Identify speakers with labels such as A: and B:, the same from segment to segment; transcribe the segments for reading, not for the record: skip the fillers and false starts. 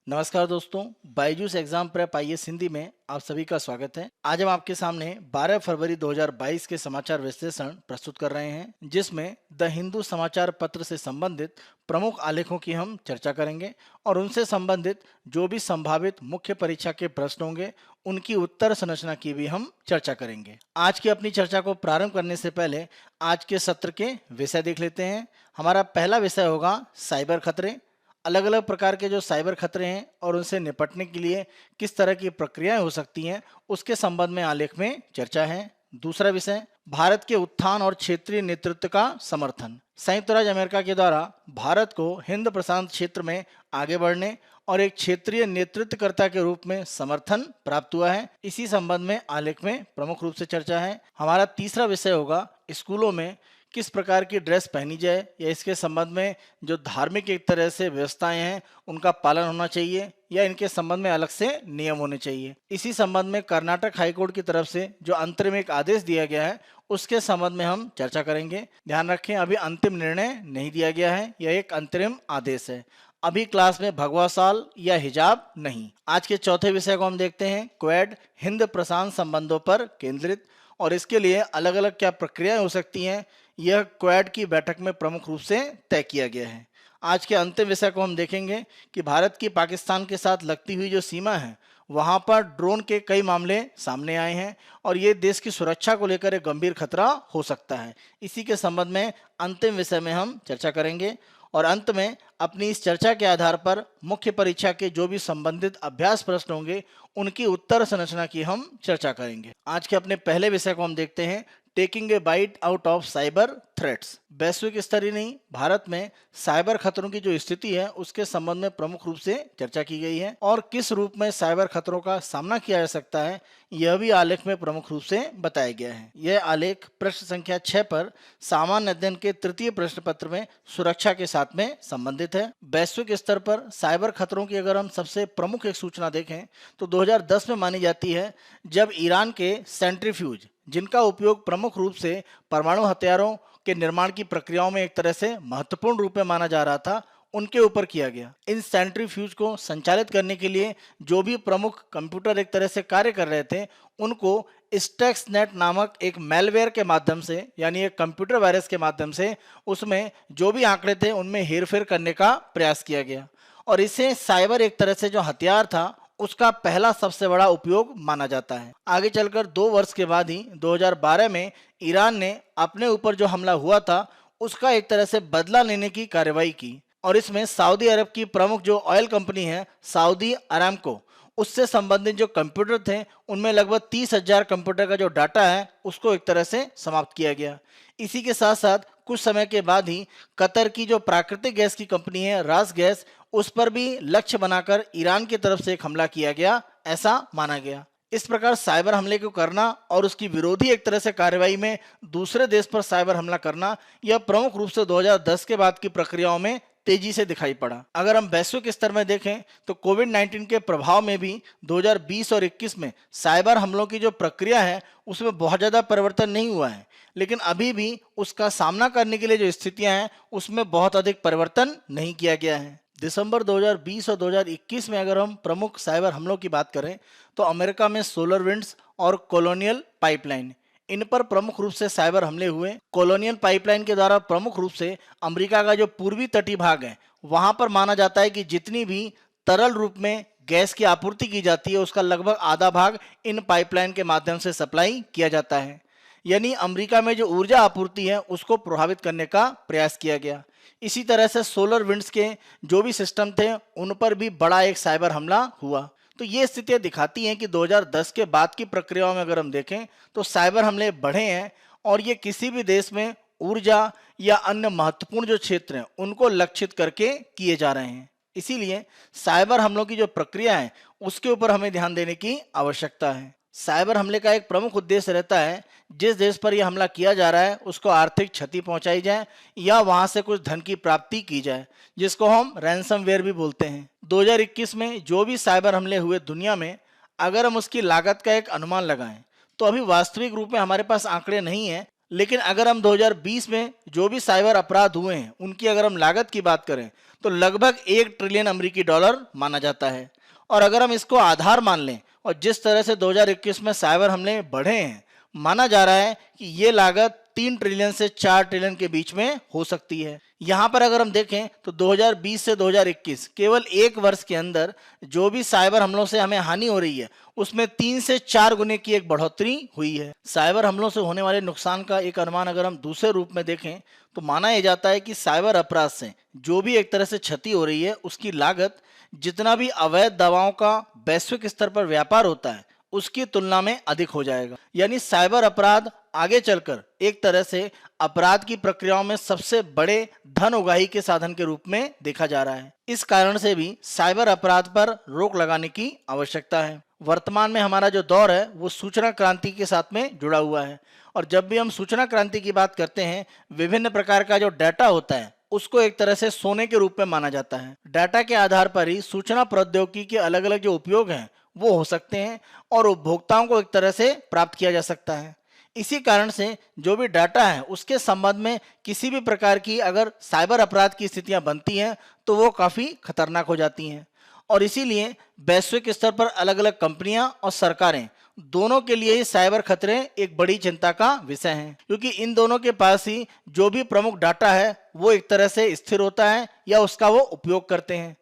A: नमस्कार दोस्तों, Byju's exam prep IAS Hindi में आप सभी का स्वागत है। आज हम आपके सामने 12 फरवरी 2022 के समाचार विश्लेषण प्रस्तुत कर रहे हैं, जिसमें द हिंदू समाचार पत्र से संबंधित प्रमुख आलेखों की हम चर्चा करेंगे और उनसे संबंधित जो भी संभावित मुख्य परीक्षा के प्रश्न होंगे उनकी उत्तर संरचना की भी हम चर्चा करेंगे। आज की अपनी चर्चा को प्रारंभ करने से पहले आज के सत्र के विषय देख लेते हैं। हमारा पहला विषय होगा साइबर खतरे। अलग अलग प्रकार के जो साइबर खतरे हैं और उनसे निपटने के लिए किस तरह की प्रक्रियाएं हो सकती हैं, उसके संबंध में आलेख में चर्चा है। दूसरा विषय भारत के उत्थान और क्षेत्रीय नेतृत्व का समर्थन। संयुक्त राज्य अमेरिका के द्वारा भारत को हिंद प्रशांत क्षेत्र में आगे बढ़ने और एक क्षेत्रीय नेतृत्वकर्ता के रूप में समर्थन प्राप्त हुआ है। इसी संबंध में आलेख में प्रमुख रूप से चर्चा है। हमारा तीसरा विषय होगा स्कूलों में किस प्रकार की ड्रेस पहनी जाए या इसके संबंध में जो धार्मिक एक तरह से व्यवस्थाएं हैं उनका पालन होना चाहिए या इनके संबंध में अलग से नियम होने चाहिए। इसी संबंध में कर्नाटक हाईकोर्ट की तरफ से जो अंतरिम एक आदेश दिया गया है उसके संबंध में हम चर्चा करेंगे। ध्यान रखें, अभी अंतिम निर्णय नहीं दिया गया है, यह एक अंतरिम आदेश है। अभी क्लास में भगवा साल या हिजाब नहीं। आज के चौथे विषय को हम देखते हैं क्वेड, हिंद प्रशांत संबंधों पर केंद्रित, और इसके लिए अलग अलग क्या प्रक्रियाएं हो सकती हैं यह क्वेड की बैठक में प्रमुख रूप से तय किया गया है। आज के अंतिम विषय को हम देखेंगे कि भारत की पाकिस्तान के साथ लगती हुई जो सीमा है वहां पर ड्रोन के कई मामले सामने आए हैं और ये देश की सुरक्षा को लेकर एक गंभीर खतरा हो सकता है। इसी के संबंध में अंतिम विषय में हम चर्चा करेंगे और अंत में अपनी इस चर्चा के आधार पर मुख्य परीक्षा के जो भी संबंधित अभ्यास प्रश्न होंगे उनकी उत्तर संरचना की हम चर्चा करेंगे। आज के अपने पहले विषय को हम देखते हैं taking a bite out of cyber threats. वैश्विक स्तर ही नहीं, भारत में साइबर खतरों की जो स्थिति है उसके संबंध में प्रमुख रूप से चर्चा की गई है और किस रूप में साइबर खतरों का सामना किया जा सकता है यह भी आलेख में प्रमुख रूप से बताया गया है। यह आलेख प्रश्न संख्या 6 पर सामान्य अध्ययन के तृतीय प्रश्न पत्र में सुरक्षा के साथ में संबंधित है। वैश्विक स्तर पर साइबर खतरों की अगर हम सबसे प्रमुख एक सूचना देखें तो 2010 में मानी जाती है, जब ईरान के सेंट्रीफ्यूज, जिनका उपयोग प्रमुख रूप से परमाणु हथियारों के निर्माण की प्रक्रियाओं में एक तरह से महत्वपूर्ण रूप में माना जा रहा था, उनके ऊपर किया गया। इन सेंट्रीफ्यूज को संचालित करने के लिए जो भी प्रमुख कंप्यूटर एक तरह से कार्य कर रहे थे उनको स्टक्सनेट नामक एक मैलवेयर के माध्यम से, यानी एक कंप्यूटर वायरस के माध्यम से उसमें जो भी आंकड़े थे उनमें हेरफेर करने का प्रयास किया गया और इसे साइबर एक तरह से जो हथियार था उसका पहला सबसे बड़ा उपयोग माना जाता है। आगे चलकर 2 वर्ष के बाद ही 2012 में ईरान ने अपने ऊपर जो हमला हुआ था उसका एक तरह से बदला लेने की कार्रवाई की और इसमें सऊदी अरब की प्रमुख जो ऑयल कंपनी है सऊदी अरामको, उससे संबंधित जो कंप्यूटर थे उनमें लगभग 30,000 कंप्यूटर का जो डाटा है उसको एक तरह से समाप्त किया गया। इसी के साथ साथ कुछ समय के बाद ही कतर की जो प्राकृतिक गैस की कंपनी है रास गैस, उस पर भी लक्ष्य बनाकर ईरान की तरफ से एक हमला किया गया, ऐसा माना गया। इस प्रकार साइबर हमले को करना और उसकी विरोधी एक तरह से कार्रवाई में दूसरे देश पर साइबर हमला करना, यह प्रमुख रूप से 2010 के बाद की प्रक्रियाओं में तेजी से दिखाई पड़ा। अगर हम वैश्विक स्तर में देखें तो कोविड-19 के प्रभाव में भी 2020 और 21 में साइबर हमलों की जो प्रक्रिया है उसमें बहुत ज़्यादा परिवर्तन नहीं हुआ है, लेकिन अभी भी उसका सामना करने के लिए जो स्थितियां हैं उसमें बहुत अधिक परिवर्तन नहीं किया गया है। दिसंबर 2020 और 2021 में अगर हम प्रमुख साइबर हमलों की बात करें तो अमेरिका में सोलरविंड्स और कॉलोनियल पाइपलाइन, इन पर प्रमुख रूप से साइबर हमले हुए। कॉलोनियल पाइपलाइन के द्वारा प्रमुख रूप से अमेरिका का जो पूर्वी तटीय भाग है वहां पर माना जाता है कि जितनी भी तरल रूप में गैस की आपूर्ति की जाती है उसका लगभग आधा भाग इन पाइपलाइन के माध्यम से सप्लाई किया जाता है, यानी अमेरिका में जो ऊर्जा आपूर्ति है उसको प्रभावित करने का प्रयास किया गया। इसी तरह से सोलर विंड्स के जो भी सिस्टम थे उन पर भी बड़ा एक साइबर हमला हुआ। तो ये स्थितियां दिखाती हैं कि 2010 के बाद की प्रक्रियाओं में अगर हम देखें तो साइबर हमले बढ़े हैं और ये किसी भी देश में ऊर्जा या अन्य महत्वपूर्ण जो क्षेत्र हैं उनको लक्षित करके किए जा रहे हैं। इसीलिए साइबर हमलों की जो प्रक्रिया है उसके ऊपर हमें ध्यान देने की आवश्यकता है। साइबर हमले का एक प्रमुख उद्देश्य रहता है जिस देश पर यह हमला किया जा रहा है उसको आर्थिक क्षति पहुंचाई जाए या वहां से कुछ धन की प्राप्ति की जाए, जिसको हम रैंसमवेयर भी बोलते हैं। 2021 में जो भी साइबर हमले हुए दुनिया में, अगर हम उसकी लागत का एक अनुमान लगाएं तो अभी वास्तविक रूप में हमारे पास आंकड़े नहीं है, लेकिन अगर हम 2020 में जो भी साइबर अपराध हुए हैं उनकी अगर हम लागत की बात करें तो लगभग 1 ट्रिलियन अमेरिकी डॉलर माना जाता है। और अगर हम इसको आधार मान लें और जिस तरह से 2021 में साइबर हमले बढ़े हैं, माना जा रहा है कि ये लागत 3 ट्रिलियन से 4 ट्रिलियन के बीच में हो सकती है। यहाँ पर अगर हम देखें तो 2020 से 2021 केवल एक वर्ष के अंदर जो भी साइबर हमलों से हमें हानि हो रही है उसमें 3 से 4 गुने की एक बढ़ोतरी हुई है। साइबर हमलों से होने वाले नुकसान का एक अनुमान अगर हम दूसरे रूप में देखें तो माना यह जाता है कि साइबर अपराध से जो भी एक तरह से क्षति हो रही है उसकी लागत जितना भी अवैध दवाओं का वैश्विक स्तर पर व्यापार होता है उसकी तुलना में अधिक हो जाएगा। यानी साइबर अपराध आगे चलकर एक तरह से अपराध की प्रक्रियाओं में सबसे बड़े धन उगाही के साधन के रूप में देखा जा रहा है। इस कारण से भी साइबर अपराध पर रोक लगाने की आवश्यकता है। वर्तमान में हमारा जो दौर है वो सूचना क्रांति के साथ में जुड़ा हुआ है और जब भी हम सूचना क्रांति की बात करते हैं विभिन्न प्रकार का जो डाटा होता है उसको एक तरह से सोने के रूप में माना जाता है। डाटा के आधार पर ही सूचना प्रौद्योगिकी के अलग अलग जो उपयोग हैं वो हो सकते हैं और उपभोक्ताओं को एक तरह से प्राप्त किया जा सकता है। इसी कारण से जो भी डाटा है उसके संबंध में किसी भी प्रकार की अगर साइबर अपराध की स्थितियां बनती हैं तो वो काफ़ी खतरनाक हो जाती हैं और इसीलिए वैश्विक स्तर पर अलग अलग कंपनियां और सरकारें दोनों के लिए ही साइबर खतरे एक बड़ी चिंता का विषय हैं, क्योंकि इन दोनों के पास ही जो भी प्रमुख डाटा है वो एक तरह से स्थिर होता है या उसका वो उपयोग करते हैं।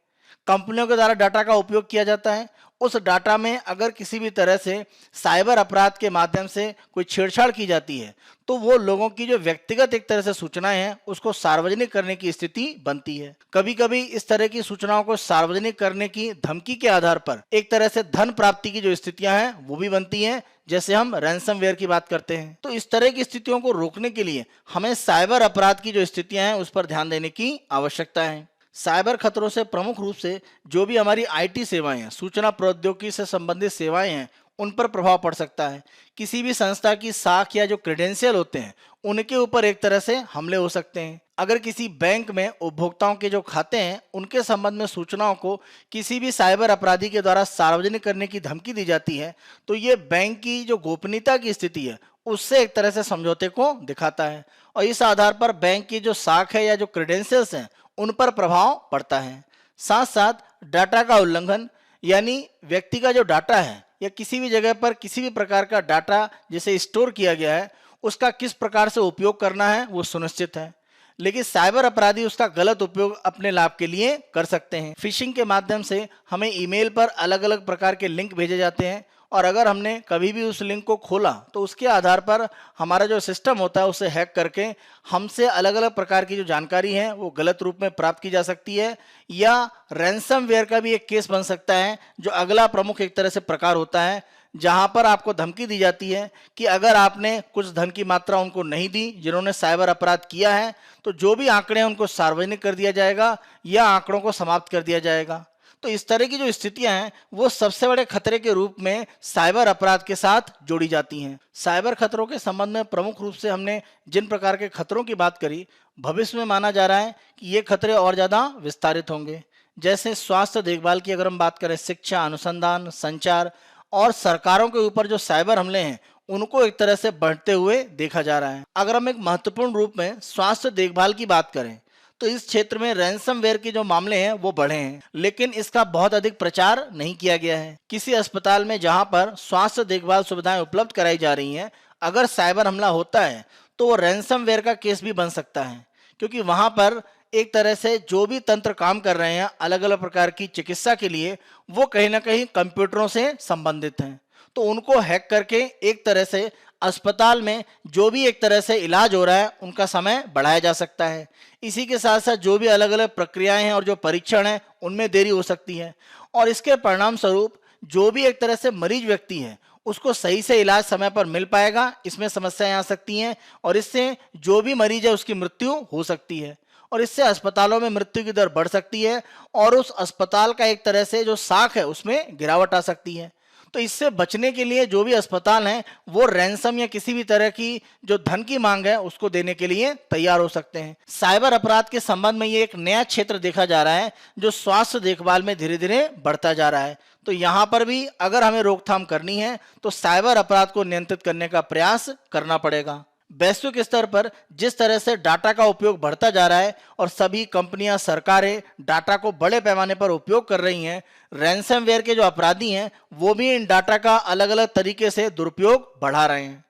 A: कंपनियों के द्वारा डाटा का उपयोग किया जाता है। उस डाटा में अगर किसी भी तरह से साइबर अपराध के माध्यम से कोई छेड़छाड़ की जाती है तो वो लोगों की जो व्यक्तिगत एक तरह से सूचनाएं हैं उसको सार्वजनिक करने की स्थिति बनती है। कभी कभी इस तरह की सूचनाओं को सार्वजनिक करने की धमकी के आधार पर एक तरह से धन प्राप्ति की जो स्थितियां हैं वो भी बनती हैं, जैसे हम रैंसमवेयर की बात करते हैं। तो इस तरह की स्थितियों को रोकने के लिए हमें साइबर अपराध की जो स्थितियां हैं उस पर ध्यान देने की आवश्यकता है। साइबर खतरों से प्रमुख रूप से जो भी हमारी आईटी सेवाएं हैं, सूचना प्रौद्योगिकी से संबंधित सेवाएं हैं, उन पर प्रभाव पड़ सकता है। किसी भी संस्था की साख या जो क्रेडेंशियल होते हैं उनके ऊपर एक तरह से हमले हो सकते हैं। अगर किसी बैंक में उपभोक्ताओं के जो खाते हैं उनके संबंध में सूचनाओं को किसी भी साइबर अपराधी के द्वारा सार्वजनिक करने की धमकी दी जाती है तो ये बैंक की जो गोपनीयता की स्थिति है उससे एक तरह से समझौते को दिखाता है और इस आधार पर बैंक की जो साख है या जो क्रेडेंशियल्स हैं उन पर प्रभाव पड़ता है। साथ साथ डाटा का उल्लंघन, यानी व्यक्ति का जो डाटा है या किसी भी जगह पर किसी भी प्रकार का डाटा जिसे स्टोर किया गया है उसका किस प्रकार से उपयोग करना है वो सुनिश्चित है, लेकिन साइबर अपराधी उसका गलत उपयोग अपने लाभ के लिए कर सकते हैं। फिशिंग के माध्यम से हमें ईमेल पर अलग अलग प्रकार के लिंक भेजे जाते हैं और अगर हमने कभी भी उस लिंक को खोला तो उसके आधार पर हमारा जो सिस्टम होता है उसे हैक करके हमसे अलग अलग प्रकार की जो जानकारी है वो गलत रूप में प्राप्त की जा सकती है। या रैंसमवेयर का भी एक केस बन सकता है जो अगला प्रमुख एक तरह से प्रकार होता है, जहां पर आपको धमकी दी जाती है कि अगर आपने कुछ धन की मात्रा उनको नहीं दी जिन्होंने साइबर अपराध किया है तो जो भी आंकड़े हैं उनको सार्वजनिक कर दिया जाएगा या आंकड़ों को समाप्त कर दिया जाएगा। तो इस तरह की जो स्थितियां हैं वो सबसे बड़े खतरे के रूप में साइबर अपराध के साथ जोड़ी जाती हैं। साइबर खतरों के संबंध में प्रमुख रूप से हमने जिन प्रकार के खतरों की बात करी, भविष्य में माना जा रहा है कि ये खतरे और ज़्यादा विस्तारित होंगे। जैसे स्वास्थ्य देखभाल की अगर हम बात करें, शिक्षा, अनुसंधान, संचार और सरकारों के ऊपर जो साइबर हमले हैं उनको एक तरह से बढ़ते हुए देखा जा रहा है। अगर हम एक महत्वपूर्ण रूप में स्वास्थ्य देखभाल की बात करें तो इस क्षेत्र में रैंसमवेयर के जो मामले हैं वो बढ़े हैं, लेकिन इसका बहुत अधिक प्रचार नहीं किया गया है। किसी अस्पताल में जहां पर स्वास्थ्य देखभाल सुविधाएं उपलब्ध कराई जा रही हैं, अगर साइबर हमला होता है तो वो रैंसमवेयर का केस भी बन सकता है, क्योंकि वहां पर एक तरह से जो भी तंत्र काम कर रहे हैं अलग अलग प्रकार की चिकित्सा के लिए वो कहीं ना कहीं कंप्यूटरों से संबंधित हैं। तो उनको हैक करके एक तरह से अस्पताल में जो भी एक तरह से इलाज हो रहा है उनका समय बढ़ाया जा सकता है। इसी के साथ साथ जो भी अलग अलग प्रक्रियाएं हैं और जो परीक्षण हैं उनमें देरी हो सकती है और इसके परिणाम स्वरूप जो भी एक तरह से मरीज व्यक्ति है उसको सही से इलाज समय पर मिल पाएगा, इसमें समस्याएं आ सकती हैं और इससे जो भी मरीज है उसकी मृत्यु हो सकती है और इससे अस्पतालों में मृत्यु की दर बढ़ सकती है और उस अस्पताल का एक तरह से जो साख है उसमें गिरावट आ सकती है। तो इससे बचने के लिए जो भी अस्पताल हैं वो रैंसम या किसी भी तरह की जो धन की मांग है उसको देने के लिए तैयार हो सकते हैं। साइबर अपराध के संबंध में ये एक नया क्षेत्र देखा जा रहा है जो स्वास्थ्य देखभाल में धीरे धीरे बढ़ता जा रहा है। तो यहाँ पर भी अगर हमें रोकथाम करनी है तो साइबर अपराध को नियंत्रित करने का प्रयास करना पड़ेगा। वैश्विक स्तर पर जिस तरह से डाटा का उपयोग बढ़ता जा रहा है और सभी कंपनियां, सरकारें डाटा को बड़े पैमाने पर उपयोग कर रही हैं, रैंसमवेयर के जो अपराधी हैं वो भी इन डाटा का अलग अलग तरीके से दुरुपयोग बढ़ा रहे हैं।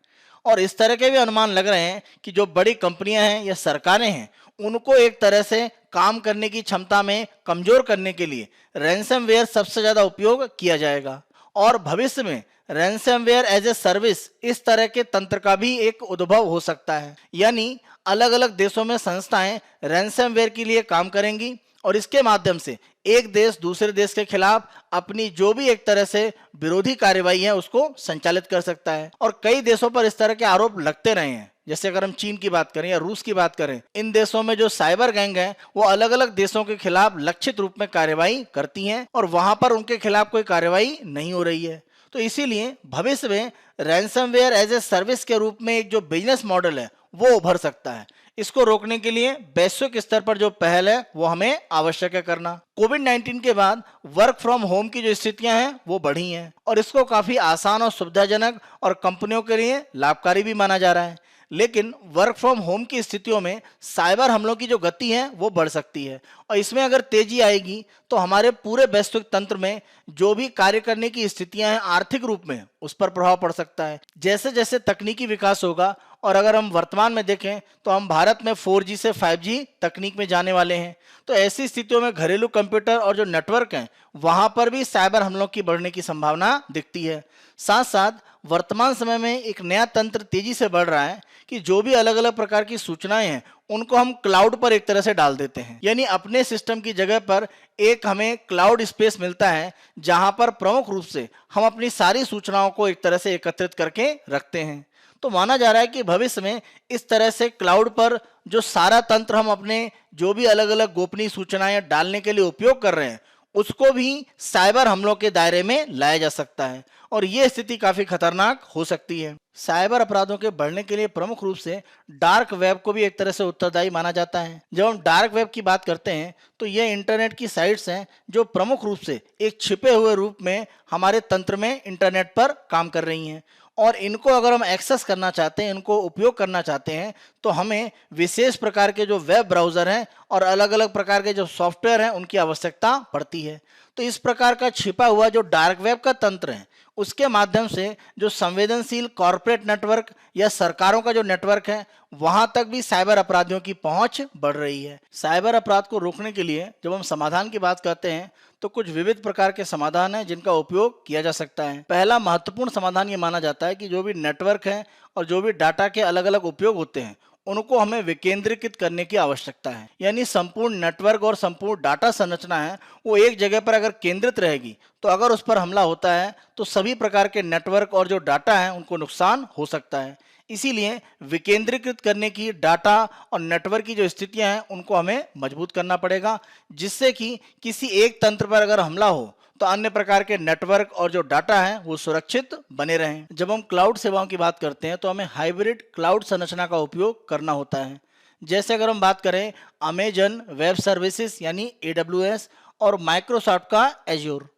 A: और इस तरह के भी अनुमान लग रहे हैं कि जो बड़ी कंपनियां हैं या सरकारें हैं, उनको एक तरह से काम करने की क्षमता में कमजोर करने के लिए रैंसमवेयर सबसे ज्यादा उपयोग किया जाएगा। और भविष्य में रैंसमवेयर एज ए सर्विस इस तरह के तंत्र का भी एक उद्भव हो सकता है, यानी अलग अलग देशों में संस्थाएं रैंसमवेयर के लिए काम करेंगी और इसके माध्यम से एक देश दूसरे देश के खिलाफ अपनी जो भी एक तरह से विरोधी कार्रवाई है उसको संचालित कर सकता है। और कई देशों पर इस तरह के आरोप लगते रहे हैं, जैसे अगर हम चीन की बात करें या रूस की बात करें, इन देशों में जो साइबर गैंग है वो अलग अलग देशों के खिलाफ लक्षित रूप में कार्रवाई करती हैं और वहां पर उनके खिलाफ कोई कार्रवाई नहीं हो रही है। तो इसीलिए भविष्य में रैंसमवेयर एज ए सर्विस के रूप में एक जो बिजनेस मॉडल है वो उभर सकता है। इसको रोकने के लिए वैश्विक स्तर पर जो पहल है वो हमें आवश्यक है करना। कोविड-19 के बाद वर्क फ्रॉम होम की जो स्थितियां हैं वो बढ़ी हैं और इसको काफी आसान और सुविधाजनक और कंपनियों के लिए लाभकारी भी माना जा रहा है। लेकिन वर्क फ्रॉम होम की स्थितियों में साइबर हमलों की जो गति है वो बढ़ सकती है और इसमें अगर तेजी आएगी तो हमारे पूरे वैश्विक तंत्र में जो भी कार्य करने की स्थितियां हैं आर्थिक रूप में उस पर प्रभाव पड़ सकता है। जैसे जैसे तकनीकी विकास होगा और अगर हम वर्तमान में देखें तो हम भारत में 4G से 5G तकनीक में जाने वाले हैं, तो ऐसी स्थितियों में घरेलू कंप्यूटर और जो नेटवर्क हैं वहां पर भी साइबर हमलों की बढ़ने की संभावना दिखती है। साथ साथ वर्तमान समय में एक नया तंत्र तेजी से बढ़ रहा है कि जो भी अलग अलग प्रकार की सूचनाएं हैं उनको हम क्लाउड पर एक तरह से डाल देते हैं, यानी अपने सिस्टम की जगह पर एक हमें क्लाउड स्पेस मिलता है जहां पर प्रमुख रूप से हम अपनी सारी सूचनाओं को एक तरह से एकत्रित करके रखते हैं। तो माना जा रहा है कि भविष्य में इस तरह से क्लाउड पर जो सारा तंत्र हम अपने जो भी अलग अलग गोपनीय सूचनाएं डालने के लिए उपयोग कर रहे हैं उसको भी साइबर हमलों के दायरे में लाया जा सकता है और ये स्थिति काफी खतरनाक हो सकती है। साइबर अपराधों के बढ़ने के लिए प्रमुख रूप से डार्क वेब को भी एक तरह से उत्तरदायी माना जाता है। जब हम डार्क वेब की बात करते हैं तो ये इंटरनेट की साइट्स हैं जो प्रमुख रूप से एक छिपे हुए रूप में हमारे तंत्र में इंटरनेट पर काम कर रही हैं और इनको अगर हम एक्सेस करना चाहते हैं, इनको उपयोग करना चाहते हैं तो हमें विशेष प्रकार के जो वेब ब्राउज़र हैं और अलग अलग प्रकार के जो सॉफ्टवेयर हैं उनकी आवश्यकता पड़ती है। तो इस प्रकार का छिपा हुआ जो डार्क वेब का तंत्र है उसके माध्यम से जो संवेदनशील कॉरपोरेट नेटवर्क या सरकारों का जो नेटवर्क है वहां तक भी साइबर अपराधियों की पहुंच बढ़ रही है। साइबर अपराध को रोकने के लिए जब हम समाधान की बात करते हैं तो कुछ विविध प्रकार के समाधान हैं जिनका उपयोग किया जा सकता है। पहला महत्वपूर्ण समाधान ये माना जाता है कि जो भी नेटवर्क है और जो भी डाटा के अलग अलग उपयोग होते हैं उनको हमें विकेंद्रीकृत करने की आवश्यकता है, यानी संपूर्ण नेटवर्क और संपूर्ण डाटा संरचना है वो एक जगह पर अगर केंद्रित रहेगी तो अगर उस पर हमला होता है तो सभी प्रकार के नेटवर्क और जो डाटा है उनको नुकसान हो सकता है। इसीलिए विकेंद्रीकृत करने की डाटा और नेटवर्क की जो स्थितियां हैं उनको हमें मजबूत करना पड़ेगा, जिससे कि किसी एक तंत्र पर अगर हमला हो तो अन्य प्रकार के नेटवर्क और जो डाटा है वो सुरक्षित बने रहें। जब हम क्लाउड सेवाओं की बात करते हैं तो हमें हाइब्रिड क्लाउड संरचना का उपयोग करना होता है। जैसे अगर हम बात करें अमेजन वेब सर्विसेज यानी AWS और माइक्रोसॉफ्ट का एज्योर,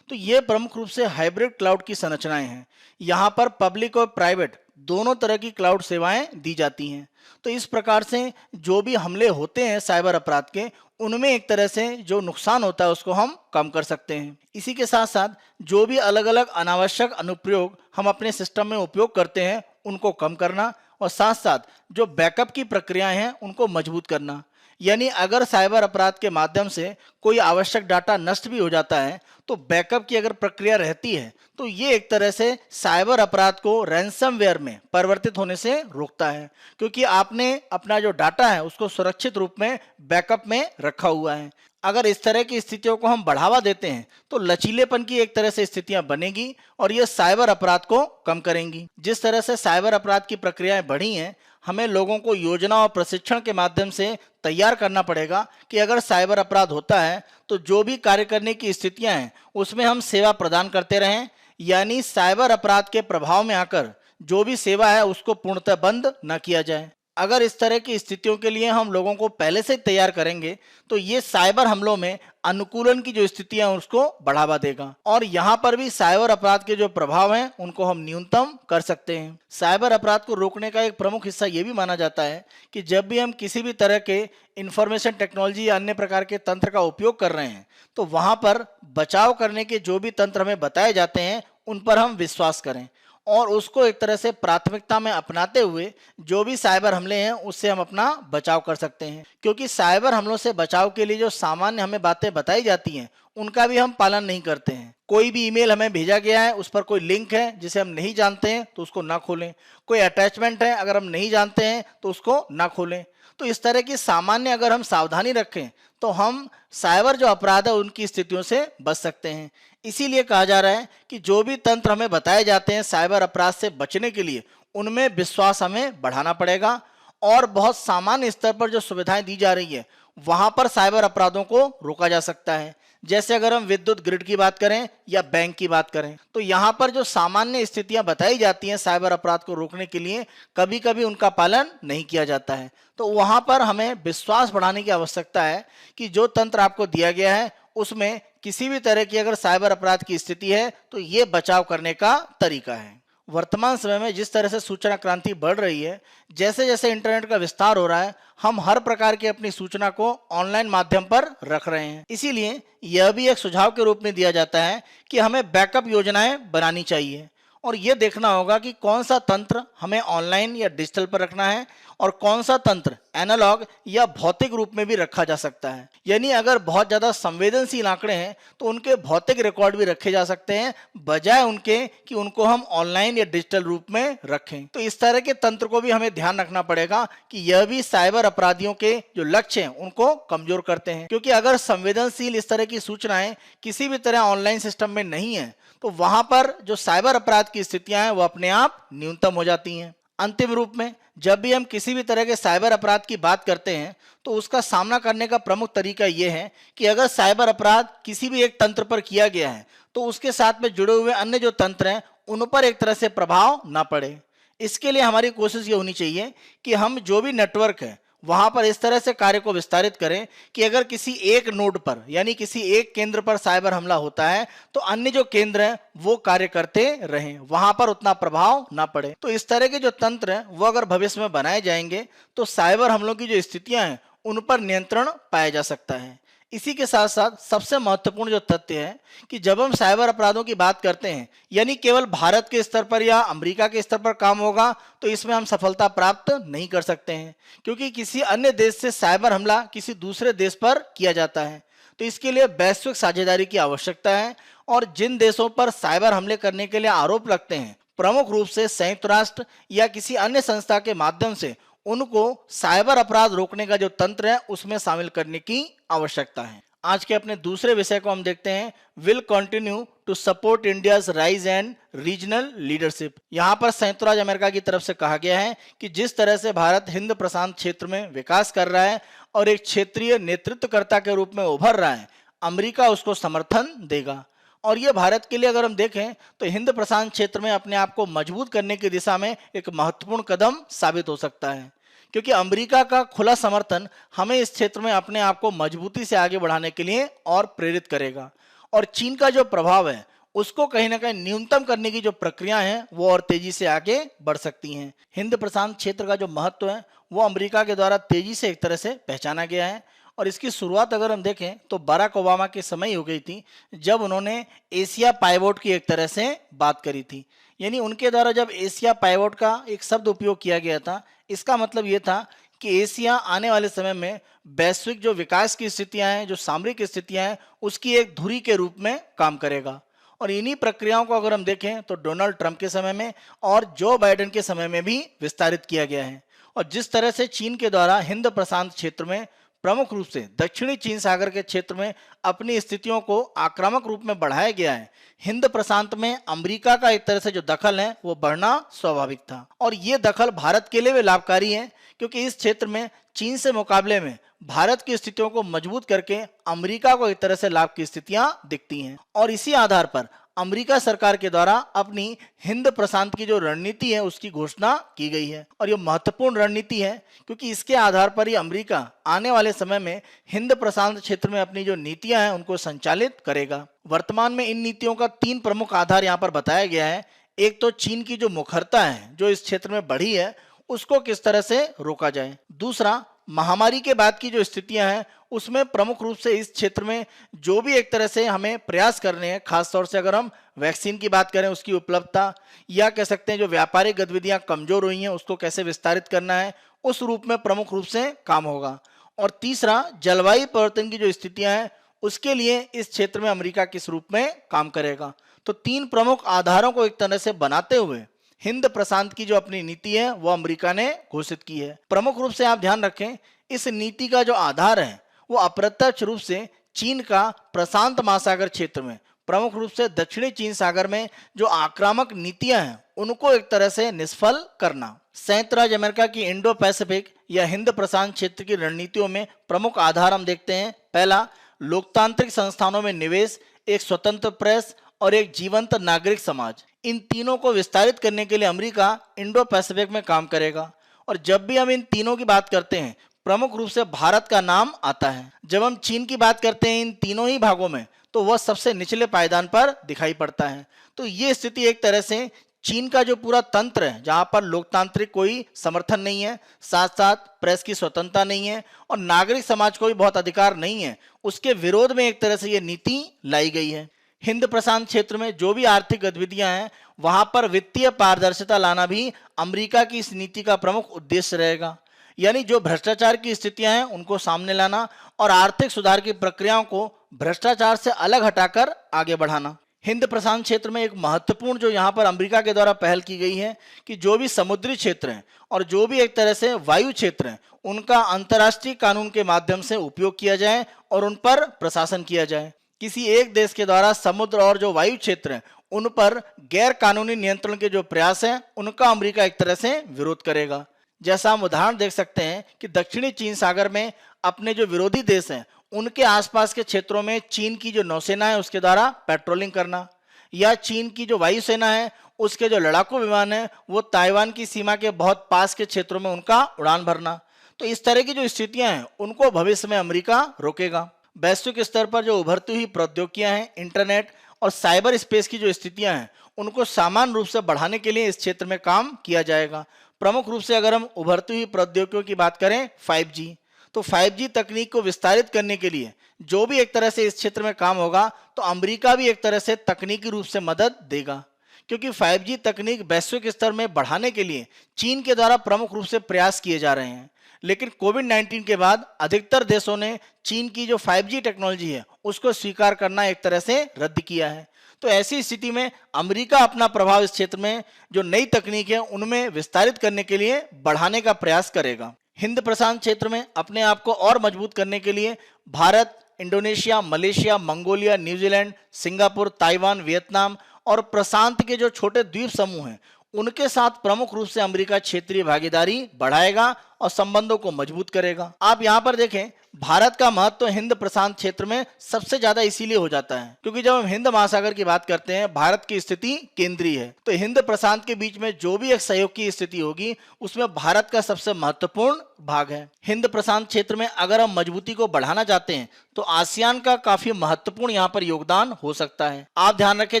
A: तो ये प्रमुख रूप से हाइब्रिड क्लाउड की संरचनाएं हैं। यहाँ पर पब्लिक और प्राइवेट दोनों तरह की क्लाउड सेवाएं दी जाती हैं। तो इस प्रकार से जो भी हमले होते हैं साइबर अपराध के उनमें एक तरह से जो नुकसान होता है उसको हम कम कर सकते हैं। इसी के साथ साथ जो भी अलग अलग अनावश्यक अनुप्रयोग हम अपने सिस्टम में उपयोग करते हैं उनको कम करना और साथ साथ जो बैकअप की प्रक्रियाएं हैं उनको मजबूत करना, यानी अगर साइबर अपराध के माध्यम से कोई आवश्यक डाटा नष्ट भी हो जाता है तो बैकअप की अगर प्रक्रिया रहती है तो ये एक तरह से साइबर अपराध को रैंसमवेयर में परिवर्तित होने से रोकता है, क्योंकि आपने अपना जो डाटा है उसको सुरक्षित रूप में बैकअप में रखा हुआ है। अगर इस तरह की स्थितियों को हम बढ़ावा देते हैं तो लचीलेपन की एक तरह से स्थितियां बनेगी और ये साइबर अपराध को कम करेंगी। जिस तरह से साइबर अपराध की प्रक्रियाएं बढ़ी हैं, हमें लोगों को योजना और प्रशिक्षण के माध्यम से तैयार करना पड़ेगा कि अगर साइबर अपराध होता है तो जो भी कार्य करने की स्थितियां हैं उसमें हम सेवा प्रदान करते रहें, यानी साइबर अपराध के प्रभाव में आकर जो भी सेवा है उसको पूर्णतः बंद न किया जाए। अगर इस तरह की स्थितियों के लिए हम लोगों को पहले से तैयार करेंगे तो ये साइबर हमलों में अनुकूलन की जो स्थितियां हैं उसको बढ़ावा देगा और यहाँ पर भी साइबर अपराध के जो प्रभाव हैं उनको हम न्यूनतम कर सकते हैं। साइबर अपराध को रोकने का एक प्रमुख हिस्सा ये भी माना जाता है कि जब भी हम किसी भी तरह के इंफॉर्मेशन टेक्नोलॉजी या अन्य प्रकार के तंत्र का उपयोग कर रहे हैं तो वहां पर बचाव करने के जो भी तंत्र हमें बताए जाते हैं उन पर हम विश्वास करें और उसको एक तरह से प्राथमिकता में अपनाते हुए जो भी साइबर हमले हैं उससे हम अपना बचाव कर सकते हैं, क्योंकि साइबर हमलों से बचाव के लिए जो सामान्य हमें बातें बताई जाती हैं उनका भी हम पालन नहीं करते हैं। कोई भी ईमेल हमें भेजा गया है, उस पर कोई लिंक है जिसे हम नहीं जानते हैं तो उसको ना खोलें। कोई अटैचमेंट है अगर हम नहीं जानते हैं तो उसको ना खोलें। तो इस तरह की सामान्य अगर हम सावधानी रखें तो हम साइबर जो अपराध है उनकी स्थितियों से बच सकते हैं। इसीलिए कहा जा रहा है कि जो भी तंत्र हमें बताए जाते हैं साइबर अपराध से बचने के लिए उनमें विश्वास हमें बढ़ाना पड़ेगा और बहुत सामान्य स्तर पर जो सुविधाएं दी जा रही है वहां पर साइबर अपराधों को रोका जा सकता है। जैसे अगर हम विद्युत ग्रिड की बात करें या बैंक की बात करें तो यहाँ पर जो सामान्य स्थितियां बताई जाती हैं साइबर अपराध को रोकने के लिए कभी कभी उनका पालन नहीं किया जाता है। तो वहां पर हमें विश्वास बढ़ाने की आवश्यकता है कि जो तंत्र आपको दिया गया है उसमें किसी भी तरह की अगर साइबर अपराध की स्थिति है तो ये बचाव करने का तरीका है। वर्तमान समय में जिस तरह से सूचना क्रांति बढ़ रही है, जैसे जैसे इंटरनेट का विस्तार हो रहा है, हम हर प्रकार की अपनी सूचना को ऑनलाइन माध्यम पर रख रहे हैं। इसीलिए यह भी एक सुझाव के रूप में दिया जाता है कि हमें बैकअप योजनाएं बनानी चाहिए और यह देखना होगा कि कौन सा तंत्र हमें ऑनलाइन या डिजिटल पर रखना है और कौन सा तंत्र एनालॉग या भौतिक रूप में भी रखा जा सकता है। यानी अगर बहुत ज्यादा संवेदनशील आंकड़े हैं तो उनके भौतिक रिकॉर्ड भी रखे जा सकते हैं बजाय उनके कि उनको हम ऑनलाइन या डिजिटल रूप में रखें। तो इस तरह के तंत्र को भी हमें ध्यान रखना पड़ेगा कि यह भी साइबर अपराधियों के जो लक्ष्य हैं उनको कमजोर करते हैं, क्योंकि अगर संवेदनशील इस तरह की सूचनाएं किसी भी तरह ऑनलाइन सिस्टम में नहीं है तो वहां पर जो साइबर अपराध की स्थितियां हैं वो अपने आप न्यूनतम हो जाती हैं। अंतिम रूप में जब भी हम किसी भी तरह के साइबर अपराध की बात करते हैं तो उसका सामना करने का प्रमुख तरीका यह है कि अगर साइबर अपराध किसी भी एक तंत्र पर किया गया है तो उसके साथ में जुड़े हुए अन्य जो तंत्र हैं उन पर एक तरह से प्रभाव ना पड़े। इसके लिए हमारी कोशिश ये होनी चाहिए कि हम जो भी नेटवर्क है वहां पर इस तरह से कार्य को विस्तारित करें कि अगर किसी एक नोड पर यानी किसी एक केंद्र पर साइबर हमला होता है तो अन्य जो केंद्र हैं वो कार्य करते रहें, वहां पर उतना प्रभाव ना पड़े। तो इस तरह के जो तंत्र हैं वो अगर भविष्य में बनाए जाएंगे तो साइबर हमलों की जो स्थितियां हैं उन पर नियंत्रण पाया जा सकता है। इसी के साथ साथ सबसे महत्वपूर्ण जो तथ्य है कि जब हम साइबर अपराधों की बात करते हैं यानी केवल भारत के स्तर पर या अमेरिका के स्तर पर काम होगा तो इसमें हम सफलता प्राप्त नहीं कर सकते हैं, क्योंकि किसी अन्य देश से साइबर हमला किसी दूसरे देश पर किया जाता है। तो इसके लिए वैश्विक साझेदारी की आवश्यकता है और जिन देशों पर साइबर हमले करने के लिए आरोप लगते हैं प्रमुख रूप से संयुक्त राष्ट्र या किसी अन्य संस्था के माध्यम से उनको साइबर अपराध रोकने का जो तंत्र है उसमें शामिल करने की आवश्यकता है। आज के अपने दूसरे विषय को हम देखते हैं, will continue to support India's rise and regional leadership. यहाँ पर संयुक्त राज्य अमेरिका की तरफ से कहा गया है कि जिस तरह से भारत हिंद प्रशांत क्षेत्र में विकास कर रहा है और एक क्षेत्रीय नेतृत्वकर्ता के रूप में उभर रहा है, अमेरिका उसको समर्थन देगा। और ये भारत के लिए अगर हम देखें तो हिंद प्रशांत क्षेत्र में अपने आप को मजबूत करने की दिशा में एक महत्वपूर्ण कदम साबित हो सकता है, क्योंकि अमेरिका का खुला समर्थन हमें इस क्षेत्र में अपने आप को मजबूती से आगे बढ़ाने के लिए और प्रेरित करेगा और चीन का जो प्रभाव है उसको कहीं ना कहीं न्यूनतम करने की जो प्रक्रिया है वो और तेजी से आगे बढ़ सकती हैं। हिंद प्रशांत क्षेत्र का जो महत्व है वो अमेरिका के द्वारा तेजी से एक तरह से पहचाना गया है और इसकी शुरुआत अगर हम देखें तो बराक ओबामा के समय हो गई थी जब उन्होंने एशिया पाइवोट की एक तरह से बात करी थी। यानी उनके द्वारा जब एशिया पाइवोट का एक शब्द उपयोग किया गया था, इसका मतलब ये था कि एशिया आने वाले समय में वैश्विक जो विकास की स्थितियां हैं, जो सामरिक स्थितियां हैं, उसकी एक धुरी के रूप में काम करेगा। और इन्हीं प्रक्रियाओं को अगर हम देखें तो डोनाल्ड ट्रंप के समय में और जो बाइडेन के समय में भी विस्तारित किया गया है। और जिस तरह से चीन के द्वारा हिंद प्रशांत क्षेत्र में प्रमुख रूप से दक्षिणी चीन सागर के क्षेत्र में अपनी स्थितियों को आक्रामक रूप में बढ़ाया गया है, हिंद प्रशांत में अमेरिका का एक तरह से जो दखल है वो बढ़ना स्वाभाविक था। और ये दखल भारत के लिए भी लाभकारी है, क्योंकि इस क्षेत्र में चीन से मुकाबले में भारत की स्थितियों को मजबूत करके अमेरिका को एक तरह से लाभ की स्थितियां दिखती हैं। और इसी आधार पर अमेरिका सरकार के द्वारा अपनी हिंद प्रशांत की जो रणनीति है उसकी घोषणा की गई है। और ये महत्वपूर्ण रणनीति है क्योंकि इसके आधार पर ही अमेरिका आने वाले समय में हिंद प्रशांत क्षेत्र में अपनी जो नीतियां हैं उनको संचालित करेगा। वर्तमान में इन नीतियों का 3 प्रमुख आधार यहाँ पर बताया गया है। एक तो चीन की जो मुखरता है जो इस क्षेत्र में बढ़ी है उसको किस तरह से रोका जाए। दूसरा, महामारी के बाद की जो स्थितियां हैं उसमें प्रमुख रूप से इस क्षेत्र में जो भी एक तरह से हमें प्रयास करने हैं, खासतौर से अगर हम वैक्सीन की बात करें उसकी उपलब्धता, या कह सकते हैं जो व्यापारिक गतिविधियां कमजोर हुई हैं उसको कैसे विस्तारित करना है, उस रूप में प्रमुख रूप से काम होगा। और तीसरा, जलवायु परिवर्तन की जो स्थितियां हैं उसके लिए इस क्षेत्र में अमेरिका किस रूप में काम करेगा। तो 3 प्रमुख आधारों को एक तरह से बनाते हुए हिंद प्रशांत की जो अपनी नीति है वो अमेरिका ने घोषित की है। प्रमुख रूप से आप ध्यान रखें, इस नीति का जो आधार है वो अप्रत्यक्ष रूप से चीन का प्रशांत महासागर क्षेत्र में, प्रमुख रूप से दक्षिणी चीन सागर में जो आक्रामक नीतियां हैं उनको एक तरह से निष्फल करना। संयुक्त राज्य अमेरिका की इंडो पैसिफिक या हिंद प्रशांत क्षेत्र की रणनीतियों में प्रमुख आधार हम देखते हैं। पहला, लोकतांत्रिक संस्थानों में निवेश, एक स्वतंत्र प्रेस और एक जीवंत नागरिक समाज। इन तीनों को विस्तारित करने के लिए अमेरिका इंडो पैसिफिक में काम करेगा। और जब भी हम इन तीनों की बात करते हैं प्रमुख रूप से भारत का नाम आता है। जब हम चीन की बात करते हैं इन तीनों ही भागों में तो वह सबसे निचले पायदान पर दिखाई पड़ता है। तो ये स्थिति एक तरह से चीन का जो पूरा तंत्र है जहां पर लोकतांत्रिक कोई समर्थन नहीं है, साथ साथ प्रेस की स्वतंत्रता नहीं है और नागरिक समाज को भी बहुत अधिकार नहीं है, उसके विरोध में एक तरह से ये नीति लाई गई है। हिंद प्रशांत क्षेत्र में जो भी आर्थिक गतिविधियां हैं वहां पर वित्तीय पारदर्शिता लाना भी अमेरिका की इस नीति का प्रमुख उद्देश्य रहेगा। यानी जो भ्रष्टाचार की स्थितियां हैं उनको सामने लाना और आर्थिक सुधार की प्रक्रियाओं को भ्रष्टाचार से अलग हटाकर आगे बढ़ाना। हिंद प्रशांत क्षेत्र में एक महत्वपूर्ण जो यहाँ पर अमेरिका के द्वारा पहल की गई है कि जो भी समुद्री क्षेत्र हैं और जो भी एक तरह से वायु क्षेत्र हैं उनका अंतर्राष्ट्रीय कानून के माध्यम से उपयोग किया जाए और उन पर प्रशासन किया जाए। किसी एक देश के द्वारा समुद्र और जो वायु क्षेत्र हैं उन पर गैर कानूनी नियंत्रण के जो प्रयास हैं उनका अमेरिका एक तरह से विरोध करेगा। जैसा हम उदाहरण देख सकते हैं कि दक्षिणी चीन सागर में अपने जो विरोधी देश हैं उनके आसपास के क्षेत्रों में चीन की जो नौसेना है उसके द्वारा पेट्रोलिंग करना, या चीन की जो वायुसेना है उसके जो लड़ाकू विमान है वो ताइवान की सीमा के बहुत पास के क्षेत्रों में उनका उड़ान भरना। तो इस तरह की जो स्थितियां हैं उनको भविष्य में अमेरिका रोकेगा। वैश्विक स्तर पर जो उभरती हुई प्रौद्योगिकियां हैं, इंटरनेट और साइबर स्पेस की जो स्थितियां हैं उनको सामान्य रूप से बढ़ाने के लिए इस क्षेत्र में काम किया जाएगा। प्रमुख रूप से अगर हम उभरती हुई प्रौद्योगिकियों की बात करें 5G, तो 5G तकनीक को विस्तारित करने के लिए जो भी एक तरह से इस क्षेत्र में काम होगा तो अमेरिका भी एक तरह से तकनीकी रूप से मदद देगा, क्योंकि 5G तकनीक वैश्विक स्तर में बढ़ाने के लिए चीन के द्वारा प्रमुख रूप से प्रयास किए जा रहे हैं। लेकिन कोविड-19 के बाद अधिकतर देशों ने चीन की जो 5G टेक्नोलॉजी है उसको स्वीकार करना एक तरह से रद्द किया है। तो ऐसी स्थिति में अमेरिका अपना प्रभाव इस क्षेत्र में जो नई तकनीक है उनमें विस्तारित करने के लिए बढ़ाने का प्रयास करेगा। हिंद प्रशांत क्षेत्र में अपने आप को और मजबूत करने के लिए Bharat, Indonesia, Malaysia, Mongolia, New Zealand, Singapore, Taiwan, Vietnam और प्रशांत के जो छोटे द्वीप समूह हैं उनके साथ प्रमुख रूप से अमेरिका क्षेत्रीय भागीदारी बढ़ाएगा और संबंधों को मजबूत करेगा। आप यहाँ पर देखें, भारत का महत्व हिंद प्रशांत क्षेत्र में सबसे ज्यादा इसीलिए हो जाता है क्योंकि जब हम हिंद महासागर की बात करते हैं भारत की स्थिति केंद्रीय है। तो हिंद प्रशांत के बीच में जो भी एक सहयोग की स्थिति होगी उसमें भारत का सबसे महत्वपूर्ण भाग है। हिंद प्रशांत क्षेत्र में अगर हम मजबूती को बढ़ाना चाहते हैं तो आसियान का काफी महत्वपूर्ण यहाँ पर योगदान हो सकता है। आप ध्यान रखें,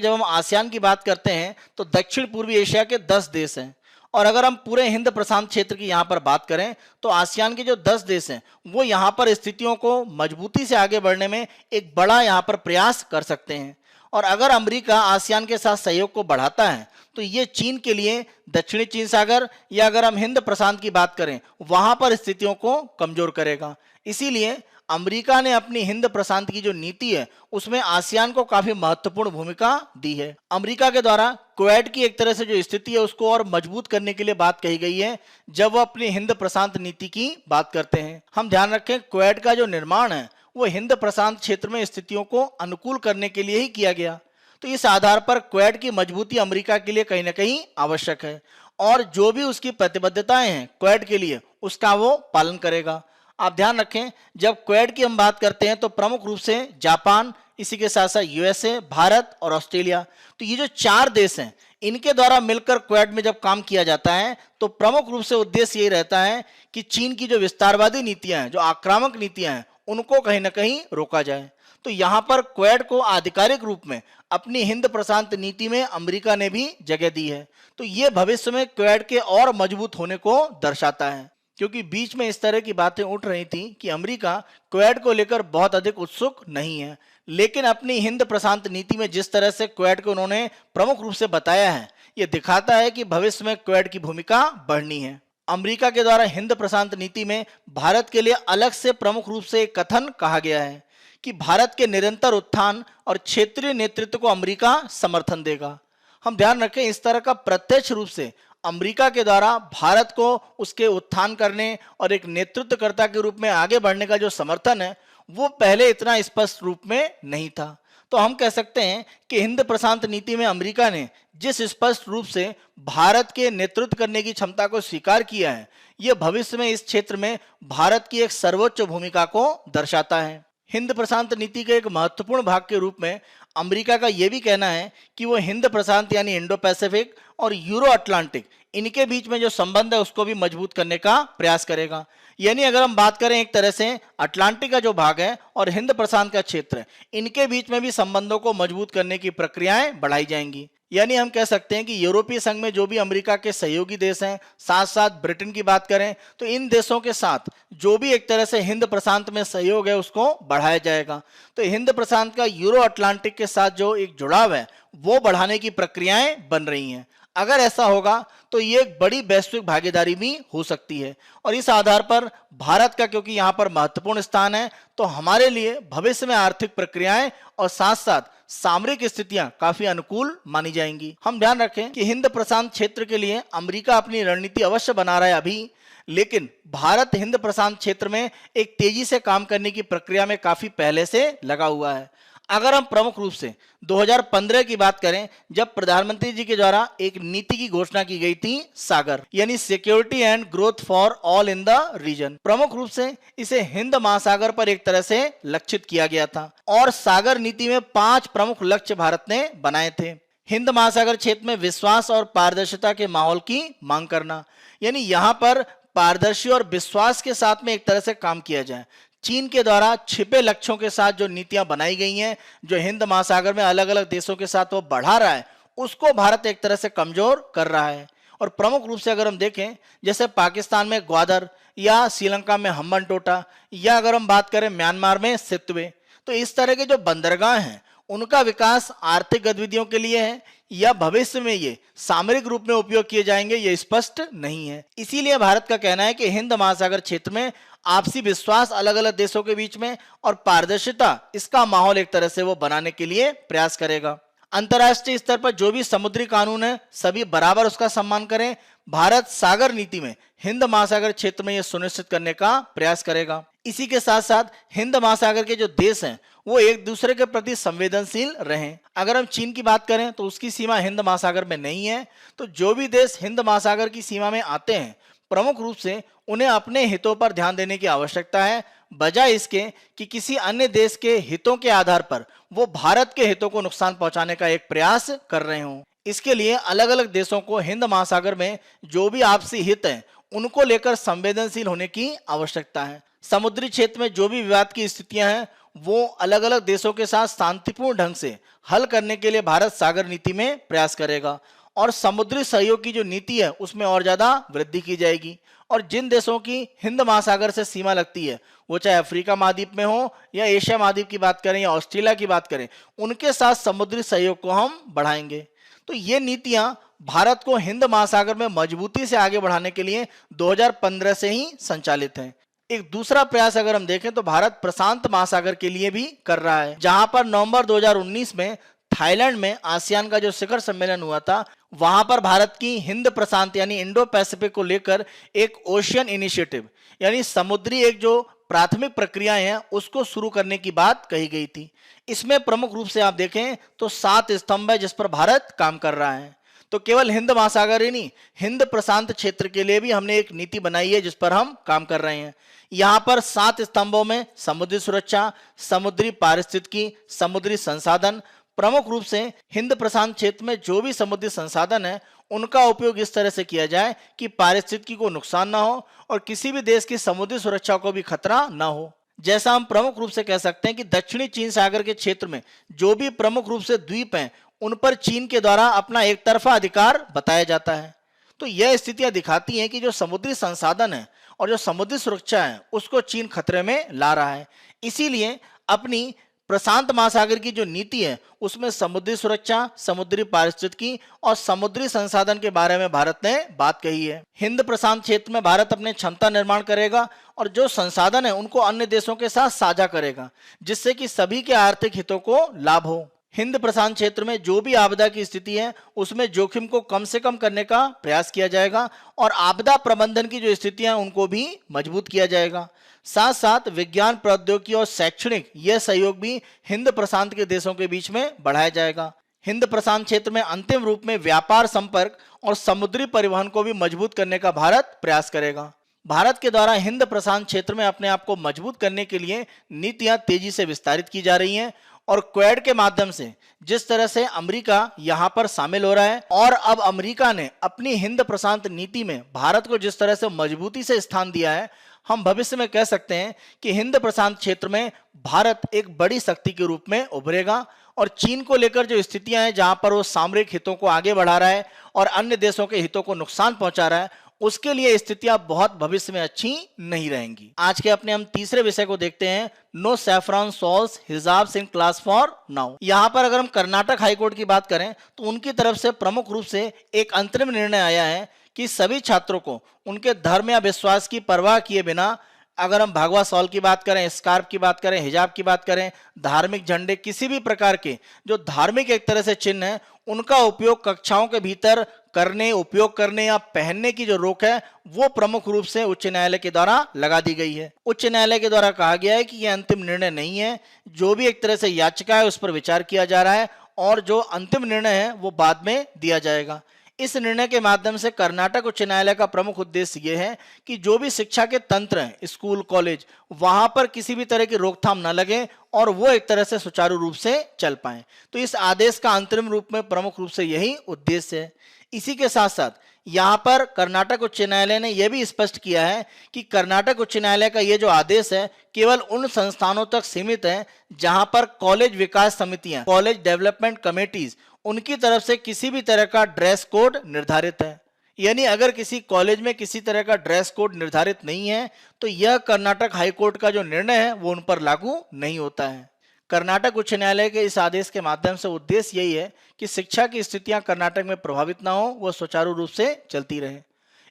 A: जब हम आसियान की बात करते हैं तो दक्षिण पूर्वी एशिया के 10 देश हैं और अगर हम पूरे हिंद प्रशांत क्षेत्र की यहाँ पर बात करें तो आसियान के जो 10 देश हैं वो यहाँ पर स्थितियों को मजबूती से आगे बढ़ने में एक बड़ा यहाँ पर प्रयास कर सकते हैं। और अगर अमेरिका आसियान के साथ सहयोग को बढ़ाता है तो ये चीन के लिए दक्षिणी चीन सागर या अगर हम हिंद प्रशांत की बात करें वहां पर स्थितियों को कमजोर करेगा। इसीलिए अमेरिका ने अपनी हिंद प्रशांत की जो नीति है उसमें आसियान को काफी महत्वपूर्ण भूमिका दी है। अमेरिका के द्वारा क्वेड की एक तरह से जो स्थिति है उसको और मजबूत करने के लिए बात कही गई है जब वो अपनी हिंद प्रशांत नीति की बात करते हैं। हम ध्यान रखें, क्वेड का जो निर्माण है वो हिंद प्रशांत क्षेत्र में स्थितियों को अनुकूल करने के लिए ही किया गया। तो इस आधार पर क्वेड की मजबूती अमेरिका के लिए कहीं ना कहीं आवश्यक है और जो भी उसकी प्रतिबद्धताएं हैं क्वेड के लिए उसका वो पालन करेगा। आप ध्यान रखें, जब क्वेड की हम बात करते हैं तो प्रमुख रूप से जापान, इसी के साथ साथ यूएसए, भारत और ऑस्ट्रेलिया। तो ये जो 4 देश हैं, इनके द्वारा मिलकर क्वाड में जब काम किया जाता है तो प्रमुख रूप से उद्देश्य यही रहता है कि चीन की जो विस्तारवादी नीतियां हैं, जो आक्रामक नीतियां हैं, उनको कहीं ना कहीं रोका जाए। तो यहां पर क्वाड को आधिकारिक रूप में अपनी हिंद प्रशांत नीति में अमेरिका ने भी जगह दी है। तो ये भविष्य में क्वाड के और मजबूत होने को दर्शाता है, क्योंकि बीच में इस तरह की बातें उठ रही थी कि अमेरिका क्वाड को लेकर बहुत अधिक उत्सुक नहीं है, लेकिन अपनी हिंद प्रशांत नीति में जिस तरह से क्वाड को उन्होंने प्रमुख रूप से बताया है, यह दिखाता है कि भविष्य में क्वाड की भूमिका बढ़नी है। अमेरिका के द्वारा हिंद प्रशांत नीति में भारत के लिए अलग से प्रमुख रूप से एक कथन कहा गया है कि भारत के निरंतर उत्थान और क्षेत्रीय नेतृत्व को अमेरिका समर्थन देगा। हम ध्यान रखें, इस तरह का प्रत्यक्ष रूप से अमेरिका के द्वारा भारत को उसके उत्थान करने और एक नेतृत्वकर्ता के रूप में आगे बढ़ने का जो समर्थन है, वो पहले इतना स्पष्ट रूप में नहीं था। तो हम कह सकते हैं कि हिंद प्रशांत नीति में अमेरिका ने जिस स्पष्ट रूप से भारत के नेतृत्व करने की क्षमता को स्वीकार किया है, यह भविष्य में इस क्षेत्र में भारत की एक सर्वोच्च भूमिका को दर्शाता है। हिंद प्रशांत नीति के एक महत्वपूर्ण भाग के रूप में अमेरिका का यह भी कहना है कि वो हिंद प्रशांत यानी इंडो पैसिफिक और यूरो अटलांटिक, इनके बीच में जो संबंध है उसको भी मजबूत करने का प्रयास करेगा। यानी अगर हम बात करें एक तरह से अटलांटिक का जो भाग है और हिंद प्रशांत का क्षेत्र है, इनके बीच में भी संबंधों को मजबूत करने की प्रक्रियाएं बढ़ाई जाएंगी। यानी हम कह सकते हैं कि यूरोपीय संघ में जो भी अमेरिका के सहयोगी देश हैं, साथ साथ ब्रिटेन की बात करें तो इन देशों के साथ जो भी एक तरह से हिंद प्रशांत में सहयोग है उसको बढ़ाया जाएगा। तो हिंद प्रशांत का यूरो अटलांटिक के साथ जो एक जुड़ाव है वो बढ़ाने की प्रक्रियाएं बन रही हैं। अगर ऐसा होगा तो ये एक बड़ी वैश्विक भागीदारी भी हो सकती है, और इस आधार पर भारत का क्योंकि यहाँ पर महत्वपूर्ण स्थान है, तो हमारे लिए भविष्य में आर्थिक प्रक्रियाएं और साथ साथ सामरिक स्थितियां काफी अनुकूल मानी जाएंगी। हम ध्यान रखें कि हिंद प्रशांत क्षेत्र के लिए अमेरिका अपनी रणनीति अवश्य बना रहा है अभी, लेकिन भारत हिंद प्रशांत क्षेत्र में एक तेजी से काम करने की प्रक्रिया में काफी पहले से लगा हुआ है। अगर हम प्रमुख रूप से 2015 की बात करें, जब प्रधानमंत्री जी के द्वारा एक नीति की घोषणा की गई थी सागर, यानी security and growth for all in the region, प्रमुख रूप से इसे हिंद महासागर पर एक तरह से लक्षित किया गया था और सागर नीति में 5 प्रमुख लक्ष्य भारत ने बनाए थे। हिंद महासागर क्षेत्र में विश्वास और पारदर्शिता के माहौल की मांग करना, यानी यहाँ पर पारदर्शी और विश्वास के साथ में एक तरह से काम किया जाए। चीन के द्वारा छिपे लक्ष्यों के साथ जो नीतियां बनाई गई हैं, जो हिंद महासागर में अलग अलग देशों के साथ वो बढ़ा रहा है, उसको भारत एक तरह से कमजोर कर रहा है। और प्रमुख रूप से अगर हम देखें, जैसे पाकिस्तान में ग्वादर या श्रीलंका में हम्बनटोटा, या अगर हम बात करें म्यांमार में सितवे, तो इस तरह के जो बंदरगाह हैं उनका विकास आर्थिक गतिविधियों के लिए है या भविष्य में ये सामरिक रूप में उपयोग किए जाएंगे, ये स्पष्ट नहीं है। इसीलिए भारत का कहना है कि हिंद महासागर क्षेत्र में आपसी विश्वास अलग अलग देशों के बीच में और पारदर्शिता, इसका माहौल एक तरह से वो बनाने के लिए प्रयास करेगा। अंतर्राष्ट्रीय स्तर पर जो भी समुद्री कानून है सभी बराबर उसका सम्मान करें। भारत सागर नीति में हिंद महासागर क्षेत्र में यह सुनिश्चित करने का प्रयास करेगा। इसी के साथ साथ हिंद महासागर के जो देश हैं वो एक दूसरे के प्रति संवेदनशील रहें। अगर हम चीन की बात करें तो उसकी सीमा हिंद महासागर में नहीं है, तो जो भी देश हिंद महासागर की सीमा में आते हैं प्रमुख रूप से उन्हें अपने हितों पर ध्यान देने की आवश्यकता है, बजाय इसके कि किसी अन्य देश के हितों के आधार पर वो भारत के हितों को नुकसान पहुंचाने का एक प्रयास कर रहे हों। इसके लिए अलग अलग देशों को हिंद महासागर में जो भी आपसी हित हैं उनको लेकर संवेदनशील होने की आवश्यकता है। समुद्री क्षेत्र में जो भी विवाद की स्थितियां हैं वो अलग अलग देशों के साथ शांतिपूर्ण ढंग से हल करने के लिए भारत सागर नीति में प्रयास करेगा और समुद्री सहयोग की जो नीति है उसमें और ज्यादा वृद्धि की जाएगी। और जिन देशों की हिंद महासागर से सीमा लगती है, वो चाहे अफ्रीका महाद्वीप में हो या एशिया महाद्वीप की बात करें या ऑस्ट्रेलिया की बात करें, उनके साथ समुद्री सहयोग को हम बढ़ाएंगे। तो ये नीतियां भारत को हिंद महासागर में मजबूती से आगे बढ़ाने के लिए 2015 से ही संचालित हैं। एक दूसरा प्रयास अगर हम देखें तो भारत प्रशांत महासागर के लिए भी कर रहा है, जहां पर नवंबर 2019 में थाईलैंड में आसियान का जो शिखर सम्मेलन हुआ था, वहां पर भारत की हिंद प्रशांत यानी इंडो पैसिफिक को लेकर एक ओशियन इनिशिएटिव यानी समुद्री एक जो प्राथमिक प्रक्रियाएं हैं उसको शुरू करने की बात कही गई थी। इसमें प्रमुख रूप से आप देखें तो 7 स्तंभ है जिस पर भारत काम कर रहा है। तो केवल हिंद महासागर ही नहीं, हिंद प्रशांत क्षेत्र के लिए भी हमने एक नीति बनाई है जिस पर हम काम कर रहे हैं। यहाँ पर 7 स्तंभों में समुद्री सुरक्षा, समुद्री पारिस्थितिकी, समुद्री संसाधन, प्रमुख रूप से हिंद प्रशांत क्षेत्र में जो भी समुद्री संसाधन है उनका उपयोग इस तरह से किया जाए कि पारिस्थितिकी को नुकसान ना हो और किसी भी देश की समुद्री सुरक्षा को भी खतरा ना हो। जैसा हम प्रमुख रूप से कह सकते हैं कि दक्षिणी चीन सागर के क्षेत्र में जो भी प्रमुख रूप से द्वीप हैं उन पर चीन के द्वारा अपना एक तरफा अधिकार बताया जाता है। तो यह स्थितियां दिखाती हैं कि जो समुद्री संसाधन है और जो समुद्री सुरक्षा है उसको चीन खतरे में ला रहा है। इसीलिए अपनी प्रशांत महासागर की जो नीति है उसमें समुद्री सुरक्षा, समुद्री पारिस्थितिकी और समुद्री संसाधन के बारे में भारत ने बात कही है। हिंद प्रशांत क्षेत्र में भारत अपने क्षमता निर्माण करेगा और जो संसाधन है उनको अन्य देशों के साथ साझा करेगा, जिससे कि सभी के आर्थिक हितों को लाभ हो। हिंद प्रशांत क्षेत्र में जो भी आपदा की स्थिति है उसमें जोखिम को कम से कम करने का प्रयास किया जाएगा और आपदा प्रबंधन की जो स्थितियां उनको भी मजबूत किया जाएगा। साथ साथ विज्ञान, प्रौद्योगिकी और शैक्षणिक यह सहयोग भी हिंद प्रशांत के देशों के बीच में बढ़ाया जाएगा। हिंद प्रशांत क्षेत्र में अंतिम रूप में व्यापार, संपर्क और समुद्री परिवहन को भी मजबूत करने का भारत प्रयास करेगा। भारत के द्वारा हिंद प्रशांत क्षेत्र में अपने आप को मजबूत करने के लिए नीतियां तेजी से विस्तारित की जा रही हैं और क्वेड के माध्यम से जिस तरह से अमेरिका यहां पर शामिल हो रहा है और अब अमेरिका ने अपनी हिंद प्रशांत नीति में भारत को जिस तरह से मजबूती से स्थान दिया है, हम भविष्य में कह सकते हैं कि हिंद प्रशांत क्षेत्र में भारत एक बड़ी शक्ति के रूप में उभरेगा और चीन को लेकर जो स्थितियां हैं जहां पर वो सामरिक हितों को आगे बढ़ा रहा है और अन्य देशों के हितों को नुकसान पहुंचा रहा है, उसके लिए स्थितियां बहुत भविष्य में अच्छी नहीं रहेंगी। आज के अपने हम तीसरे विषय को देखते हैं, no saffron shawls hijabs in class for now. यहाँ पर अगर हम कर्नाटक हाईकोर्ट की बात करें तो उनकी तरफ से प्रमुख रूप से एक अंतरिम निर्णय आया है कि सभी छात्रों को उनके धर्म या विश्वास की परवाह किए बिना, अगर हम भगवा शॉल की बात करें, स्कार्फ की बात करें, हिजाब की बात करें, धार्मिक झंडे, किसी भी प्रकार के जो धार्मिक एक तरह से चिन्ह है उनका उपयोग कक्षाओं के भीतर करने, उपयोग करने या पहनने की जो रोक है वो प्रमुख रूप से उच्च न्यायालय के द्वारा लगा दी गई है। उच्च न्यायालय के द्वारा कहा गया है कि यह अंतिम निर्णय नहीं है, जो भी एक तरह से याचिका है उस पर विचार किया जा रहा है और जो अंतिम निर्णय है वो बाद में दिया जाएगा। इस निर्णय के माध्यम से कर्नाटक उच्च न्यायालय का प्रमुख उद्देश्य यह है कि जो भी शिक्षा के तंत्र हैं, स्कूल, कॉलेज, वहां पर किसी भी तरह की रोकथाम न लगे और वो एक तरह से सुचारू रूप से चल पाए। तो इस आदेश का अंतरिम रूप में प्रमुख रूप से यही उद्देश्य है। इसी के साथ साथ यहाँ पर कर्नाटक उच्च न्यायालय ने यह भी स्पष्ट किया है कि कर्नाटक उच्च न्यायालय का ये जो आदेश है केवल उन संस्थानों तक सीमित है जहां पर कॉलेज विकास समितियां, कॉलेज डेवलपमेंट कमेटीज, उनकी तरफ से किसी भी तरह का ड्रेस कोड निर्धारित है। यानी अगर किसी कॉलेज में किसी तरह का ड्रेस कोड निर्धारित नहीं है तो यह कर्नाटक हाईकोर्ट का जो निर्णय है वो उन पर लागू नहीं होता है। कर्नाटक उच्च न्यायालय के इस आदेश के माध्यम से उद्देश्य यही है कि शिक्षा की स्थितियां कर्नाटक में प्रभावित ना हो, वह सुचारू रूप से चलती रहे।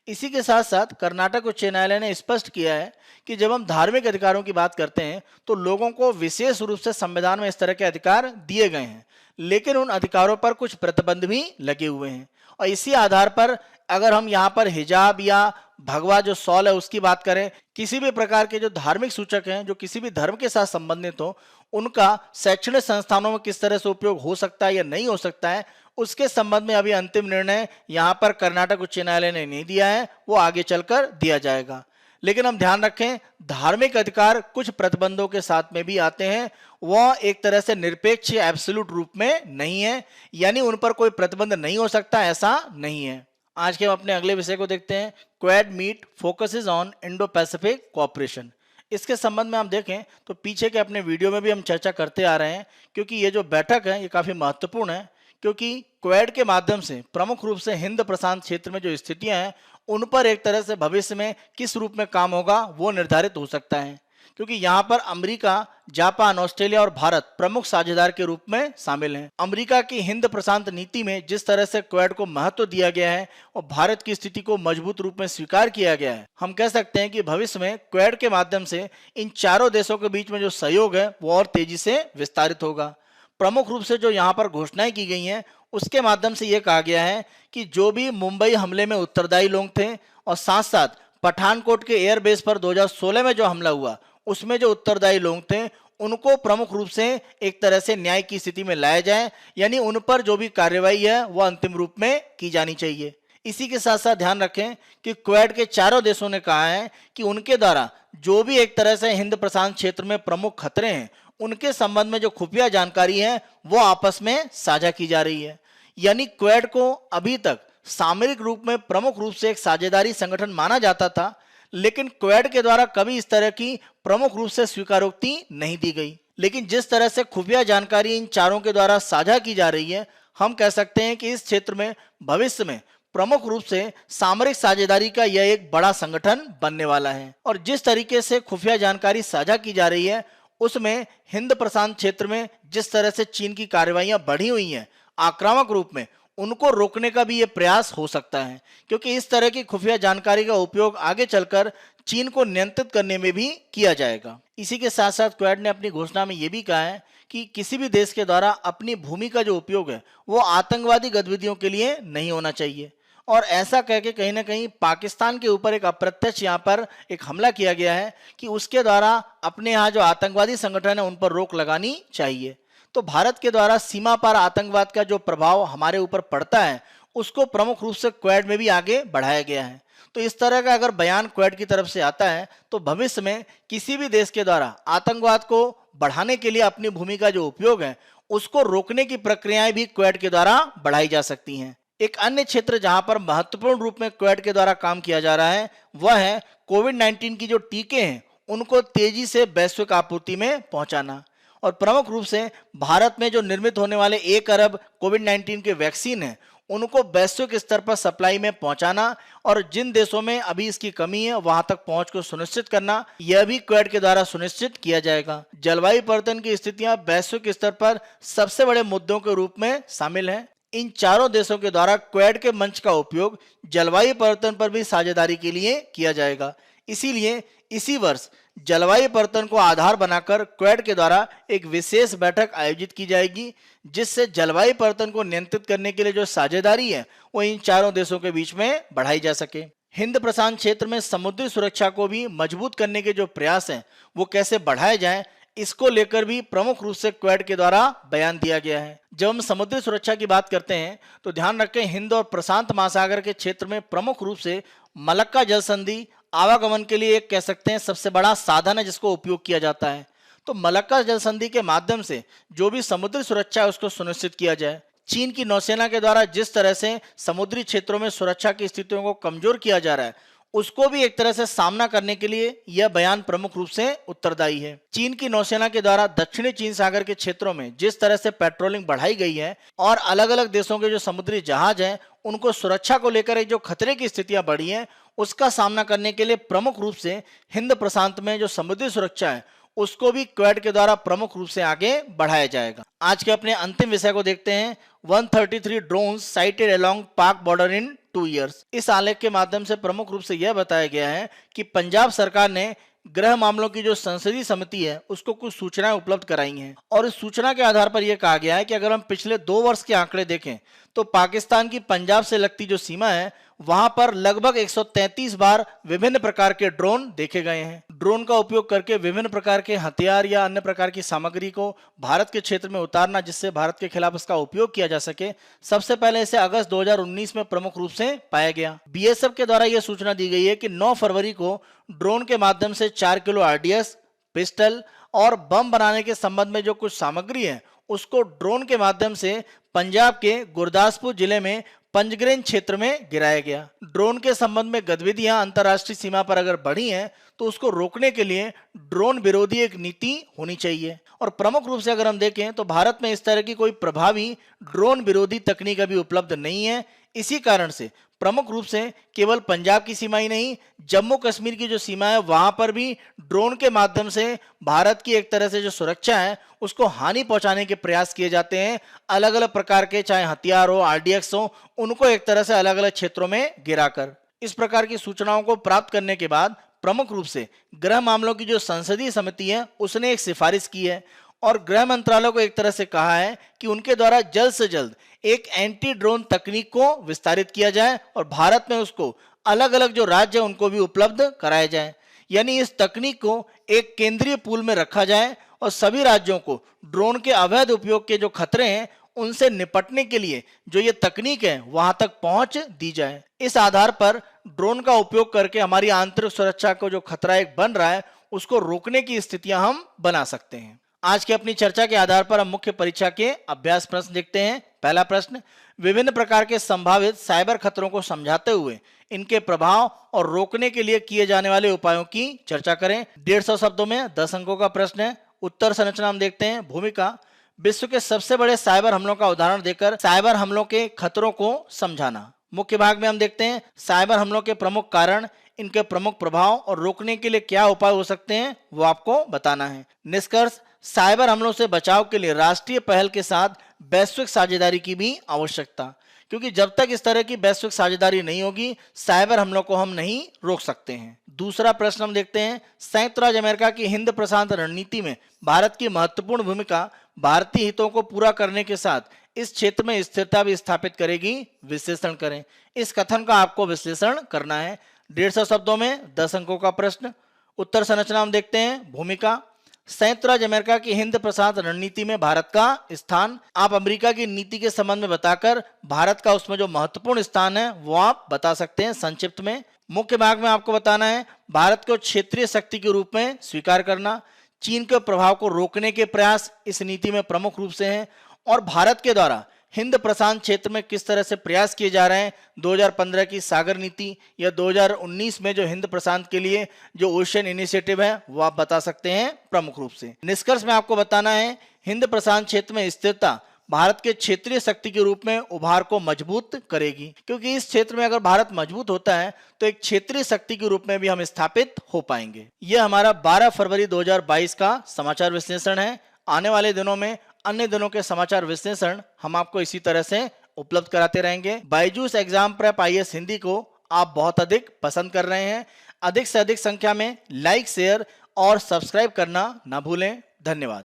A: इसी के साथ साथ कर्नाटक उच्च न्यायालय ने स्पष्ट किया है कि जब हम धार्मिक अधिकारों की बात करते हैं तो लोगों को विशेष रूप से संविधान में इस तरह के अधिकार दिए गए हैं, लेकिन उन अधिकारों पर कुछ प्रतिबंध भी लगे हुए हैं और इसी आधार पर अगर हम यहाँ पर हिजाब या भगवा जो शॉल है उसकी बात करें, किसी भी प्रकार के जो धार्मिक सूचक हैं जो किसी भी धर्म के साथ संबंधित हो, उनका शैक्षणिक संस्थानों में किस तरह से उपयोग हो सकता है या नहीं हो सकता है, उसके संबंध में अभी अंतिम निर्णय यहाँ पर कर्नाटक उच्च न्यायालय ने नहीं दिया है, वो आगे चलकर दिया जाएगा। लेकिन हम ध्यान रखें, धार्मिक अधिकार कुछ प्रतिबंधों के साथ में भी आते हैं, वह एक तरह से निरपेक्ष एब्सोल्यूट रूप में नहीं है, यानी उन पर कोई प्रतिबंध नहीं हो सकता, ऐसा नहीं है। आज के हम अपने अगले विषय को देखते हैं, Quad meet focuses on Indo Pacific cooperation. इसके संबंध में हम देखें तो पीछे के अपने वीडियो में भी हम चर्चा करते आ रहे हैं, क्योंकि ये जो बैठक है ये काफ़ी महत्वपूर्ण है, क्योंकि क्वेड के माध्यम से प्रमुख रूप से हिंद प्रशांत क्षेत्र में जो स्थितियां हैं उन पर एक तरह से भविष्य में किस रूप में काम होगा वो निर्धारित हो सकता है, क्योंकि यहाँ पर अमेरिका, जापान, ऑस्ट्रेलिया और भारत प्रमुख साझेदार के रूप में शामिल हैं। अमेरिका की हिंद प्रशांत नीति में जिस तरह से क्वेड को महत्व दिया गया है और भारत की स्थिति को मजबूत रूप में स्वीकार किया गया है, हम कह सकते हैं कि भविष्य में क्वेड के माध्यम से इन चारों देशों के बीच में जो सहयोग है वो और तेजी से विस्तारित होगा। प्रमुख रूप से जो यहाँ पर घोषणाएं की गई हैं उसके माध्यम से ये कहा गया है कि जो भी मुंबई हमले में उत्तरदायी लोग थे और साथ साथ पठानकोट के एयरबेस पर 2016 में जो हमला हुआ उसमें जो उत्तरदायी लोग थे उनको प्रमुख रूप से एक तरह से न्याय की स्थिति में लाया जाए, यानी उन पर जो भी कार्रवाई है वह अंतिम रूप में की जानी चाहिए। इसी के साथ साथ ध्यान रखें कि क्वेड के चारों देशों ने कहा है कि उनके द्वारा जो भी एक तरह से हिंद प्रशांत क्षेत्र में प्रमुख खतरे हैं उनके संबंध में जो खुफिया जानकारी है वो आपस में साझा की जा रही है। यानी क्वेड को अभी तक सामरिक रूप में प्रमुख रूप से एक साझेदारी संगठन माना जाता था, लेकिन क्वेड के द्वारा कभी इस तरह की प्रमुख रूप से स्वीकारोक्ति नहीं दी गई। लेकिन जिस तरह से खुफिया जानकारी इन चारों के द्वारा साझा की जा रही है, हम कह सकते हैं कि इस क्षेत्र में भविष्य में प्रमुख रूप से सामरिक साझेदारी का यह एक बड़ा संगठन बनने वाला है। और जिस तरीके से खुफिया जानकारी साझा की जा रही है उसमें हिंद प्रशांत क्षेत्र में जिस तरह से चीन की कार्रवाइयां बढ़ी हुई हैं आक्रामक रूप में, उनको रोकने का भी ये प्रयास हो सकता है, क्योंकि इस तरह की खुफिया जानकारी का उपयोग आगे चलकर चीन को नियंत्रित करने में भी किया जाएगा। इसी के साथ साथ क्वेड ने अपनी घोषणा में ये भी कहा है कि किसी भी देश के द्वारा अपनी भूमि का जो उपयोग है वो आतंकवादी गतिविधियों के लिए नहीं होना चाहिए। और ऐसा कह के कहीं ना कहीं पाकिस्तान के ऊपर एक अप्रत्यक्ष यहाँ पर एक हमला किया गया है कि उसके द्वारा अपने यहाँ जो आतंकवादी संगठन है उन पर रोक लगानी चाहिए। तो भारत के द्वारा सीमा पार आतंकवाद का जो प्रभाव हमारे ऊपर पड़ता है उसको प्रमुख रूप से क्वेड में भी आगे बढ़ाया गया है। तो इस तरह का अगर बयान क्वेड की तरफ से आता है तो भविष्य में किसी भी देश के द्वारा आतंकवाद को बढ़ाने के लिए अपनी भूमि का जो उपयोग है उसको रोकने की प्रक्रियाएं भी क्वेड के द्वारा बढ़ाई जा सकती हैं। एक अन्य क्षेत्र जहां पर महत्वपूर्ण रूप में क्वेड के द्वारा काम किया जा रहा है वह है कोविड-19 की जो टीके हैं उनको तेजी से वैश्विक आपूर्ति में पहुंचाना। और प्रमुख रूप से भारत में जो निर्मित होने वाले 1 अरब कोविड-19 के वैक्सीन हैं उनको वैश्विक स्तर पर सप्लाई में पहुंचाना और जिन देशों में अभी इसकी कमी है वहां तक पहुंच को सुनिश्चित करना, यह भी क्वेड के द्वारा सुनिश्चित किया जाएगा। जलवायु परिवर्तन की स्थितियां वैश्विक स्तर पर सबसे बड़े मुद्दों के रूप में शामिल हैं। इन चारों देशों के द्वारा क्वेड के मंच का उपयोग जलवायु परिवर्तन पर भी साझेदारी के लिए किया जाएगा। इसीलिए इसी वर्ष जलवायु परिवर्तन को आधार बनाकर क्वेड के द्वारा एक विशेष बैठक आयोजित की जाएगी, जिससे जलवायु परिवर्तन को नियंत्रित करने के लिए जो साझेदारी है वो इन चारों देशों के बीच में बढ़ाई जा सके। हिंद प्रशांत क्षेत्र में समुद्री सुरक्षा को भी मजबूत करने के जो प्रयास हैं वो कैसे बढ़ाए जाएं, इसको लेकर भी प्रमुख रूप से क्वेड के द्वारा बयान दिया गया है। जब हम समुद्री सुरक्षा की बात करते हैं तो ध्यान रखें हिंद और प्रशांत महासागर के क्षेत्र में प्रमुख रूप से मलक्का जल संधि आवागमन के लिए एक कह सकते हैं सबसे बड़ा साधन है जिसको उपयोग किया जाता है। तो मलक्का जल संधि के माध्यम से जो भी समुद्री सुरक्षा है उसको सुनिश्चित किया जाए। चीन की नौसेना के द्वारा जिस तरह से समुद्री क्षेत्रों में सुरक्षा की स्थितियों को कमजोर किया जा रहा है उसको भी एक तरह से सामना करने के लिए यह बयान प्रमुख रूप से उत्तरदायी है। चीन की नौसेना के द्वारा दक्षिणी चीन सागर के क्षेत्रों में जिस तरह से पेट्रोलिंग बढ़ाई गई है और अलग अलग देशों के जो समुद्री जहाज हैं उनको सुरक्षा को लेकर जो खतरे की स्थितियां बढ़ी हैं उसका सामना करने के लिए प्रमुख रूप से हिंद प्रशांत में जो समुद्री सुरक्षा है उसको भी क्वेड के द्वारा प्रमुख रूप से आगे बढ़ाया जाएगा। आज के अपने अंतिम विषय को देखते हैं। 133 ड्रोन्स साइटेड अलोंग पाक बॉर्डर इन 2 years। इस आलेख के माध्यम से प्रमुख रूप से यह बताया गया है कि पंजाब सरकार ने गृह मामलों की जो संसदीय समिति है उसको कुछ सूचनाएं उपलब्ध कराई हैं और इस सूचना के आधार पर यह कहा गया है कि अगर हम पिछले 2 वर्ष के आंकड़े देखें तो पाकिस्तान की पंजाब से लगती जो सीमा है वहां पर लगभग 133 बार विभिन्न प्रकार के ड्रोन देखे गए हैं। ड्रोन का उपयोग करके विभिन्न प्रकार के हथियार या अन्य प्रकार की सामग्री को भारत के क्षेत्र में उतारना जिससे भारत के खिलाफ इसका उपयोग किया जा सके, सबसे पहले इसे अगस्त 2019 में प्रमुख रूप से पाया गया। बीएसएफ के द्वारा यह सूचना दी गई है कि 9 फरवरी को ड्रोन के माध्यम से 4 किलो आरडीएक्स, पिस्टल और बम बनाने के संबंध में जो कुछ सामग्री है उसको ड्रोन के माध्यम से पंजाब के गुरदासपुर जिले में पंजग्रेन क्षेत्र में गिराया गया। ड्रोन के संबंध में गतिविधियां अंतर्राष्ट्रीय सीमा पर अगर बढ़ी हैं तो उसको रोकने के लिए ड्रोन विरोधी एक नीति होनी चाहिए। और प्रमुख रूप से अगर हम देखें तो भारत में इस तरह की कोई प्रभावी ड्रोन विरोधी तकनीक अभी उपलब्ध नहीं है। इसी कारण से प्रमुख रूप से केवल पंजाब की सीमा ही नहीं, जम्मू कश्मीर की जो सीमा है वहां पर भी ड्रोन के माध्यम से भारत की एक तरह से जो सुरक्षा है उसको हानि पहुंचाने के प्रयास किए जाते हैं। अलग अलग प्रकार के चाहे हथियार हो, आरडीएक्स हो, उनको एक तरह से अलग अलग क्षेत्रों में गिराकर। इस प्रकार की सूचनाओं को प्राप्त करने के बाद प्रमुख रूप से गृह मामलों की जो संसदीय समिति है उसने एक सिफारिश की है और गृह मंत्रालय को एक तरह से कहा है कि उनके द्वारा जल्द से जल्द एक एंटी ड्रोन तकनीक को विस्तारित किया जाए और भारत में उसको अलग अलग जो राज्य है उनको भी उपलब्ध कराया जाए। यानी इस तकनीक को एक केंद्रीय पूल में रखा जाए और सभी राज्यों को ड्रोन के अवैध उपयोग के जो खतरे हैं उनसे निपटने के लिए जो ये तकनीक है वहां तक पहुंच दी जाए। इस आधार पर ड्रोन का उपयोग करके हमारी आंतरिक सुरक्षा को जो खतरा एक बन रहा है उसको रोकने की स्थितियां हम बना सकते हैं। आज की अपनी चर्चा के आधार पर हम मुख्य परीक्षा के अभ्यास प्रश्न देखते हैं। पहला प्रश्न, विभिन्न प्रकार के संभावित साइबर खतरों को समझाते हुए इनके प्रभाव और रोकने के लिए किए जाने वाले उपायों की चर्चा करें। 150 शब्दों में 10 अंकों का प्रश्न है। उत्तर संरचना हम देखते हैं। भूमिका, विश्व के सबसे बड़े साइबर हमलों का उदाहरण देकर साइबर हमलों के खतरों को समझाना। मुख्य भाग में हम देखते हैं साइबर हमलों के प्रमुख कारण, इनके प्रमुख प्रभाव और रोकने के लिए क्या उपाय हो सकते हैं वो आपको बताना है। निष्कर्ष, साइबर हमलों से बचाव के लिए राष्ट्रीय पहल के साथ वैश्विक साझेदारी की भी आवश्यकता, क्योंकि जब तक इस तरह की वैश्विक साझेदारी नहीं होगी साइबर हमलों को हम नहीं रोक सकते हैं। दूसरा प्रश्न हम देखते हैं, संयुक्त राज्य अमेरिका की हिंद प्रशांत रणनीति में भारत की महत्वपूर्ण भूमिका भारतीय हितों को पूरा करने के साथ इस क्षेत्र में स्थिरता भी स्थापित करेगी। विश्लेषण करें। इस कथन का आपको विश्लेषण करना है। 150 शब्दों में 10 अंकों का प्रश्न। उत्तर संरचना हम देखते हैं। भूमिका, संयुक्त राज्य अमेरिका की हिंद प्रशांत रणनीति में भारत का स्थान। आप अमेरिका की नीति के संबंध में बताकर भारत का उसमें जो महत्वपूर्ण स्थान है वो आप बता सकते हैं संक्षिप्त में। मुख्य भाग में आपको बताना है भारत को क्षेत्रीय शक्ति के रूप में स्वीकार करना, चीन के प्रभाव को रोकने के प्रयास इस नीति में प्रमुख रूप से हैं और भारत के द्वारा हिंद प्रशांत क्षेत्र में किस तरह से प्रयास किए जा रहे हैं। 2015 की सागर नीति या 2019 में जो हिंद प्रशांत के लिए जो ओशन इनिशिएटिव है वो आप बता सकते हैं प्रमुख रूप से। निष्कर्ष में आपको बताना है हिंद प्रशांत क्षेत्र में स्थिरता भारत के क्षेत्रीय शक्ति के रूप में उभार को मजबूत करेगी, क्योंकि इस क्षेत्र में अगर भारत मजबूत होता है तो एक क्षेत्रीय शक्ति के रूप में भी हम स्थापित हो पाएंगे। यह हमारा 12 फरवरी 2022 का समाचार विश्लेषण है। आने वाले दिनों में अन्य दिनों के समाचार विश्लेषण हम आपको इसी तरह से उपलब्ध कराते रहेंगे। Byju's exam prep IAS Hindi को आप बहुत अधिक पसंद कर रहे हैं। अधिक से अधिक संख्या में लाइक, शेयर और सब्सक्राइब करना ना भूलें। धन्यवाद।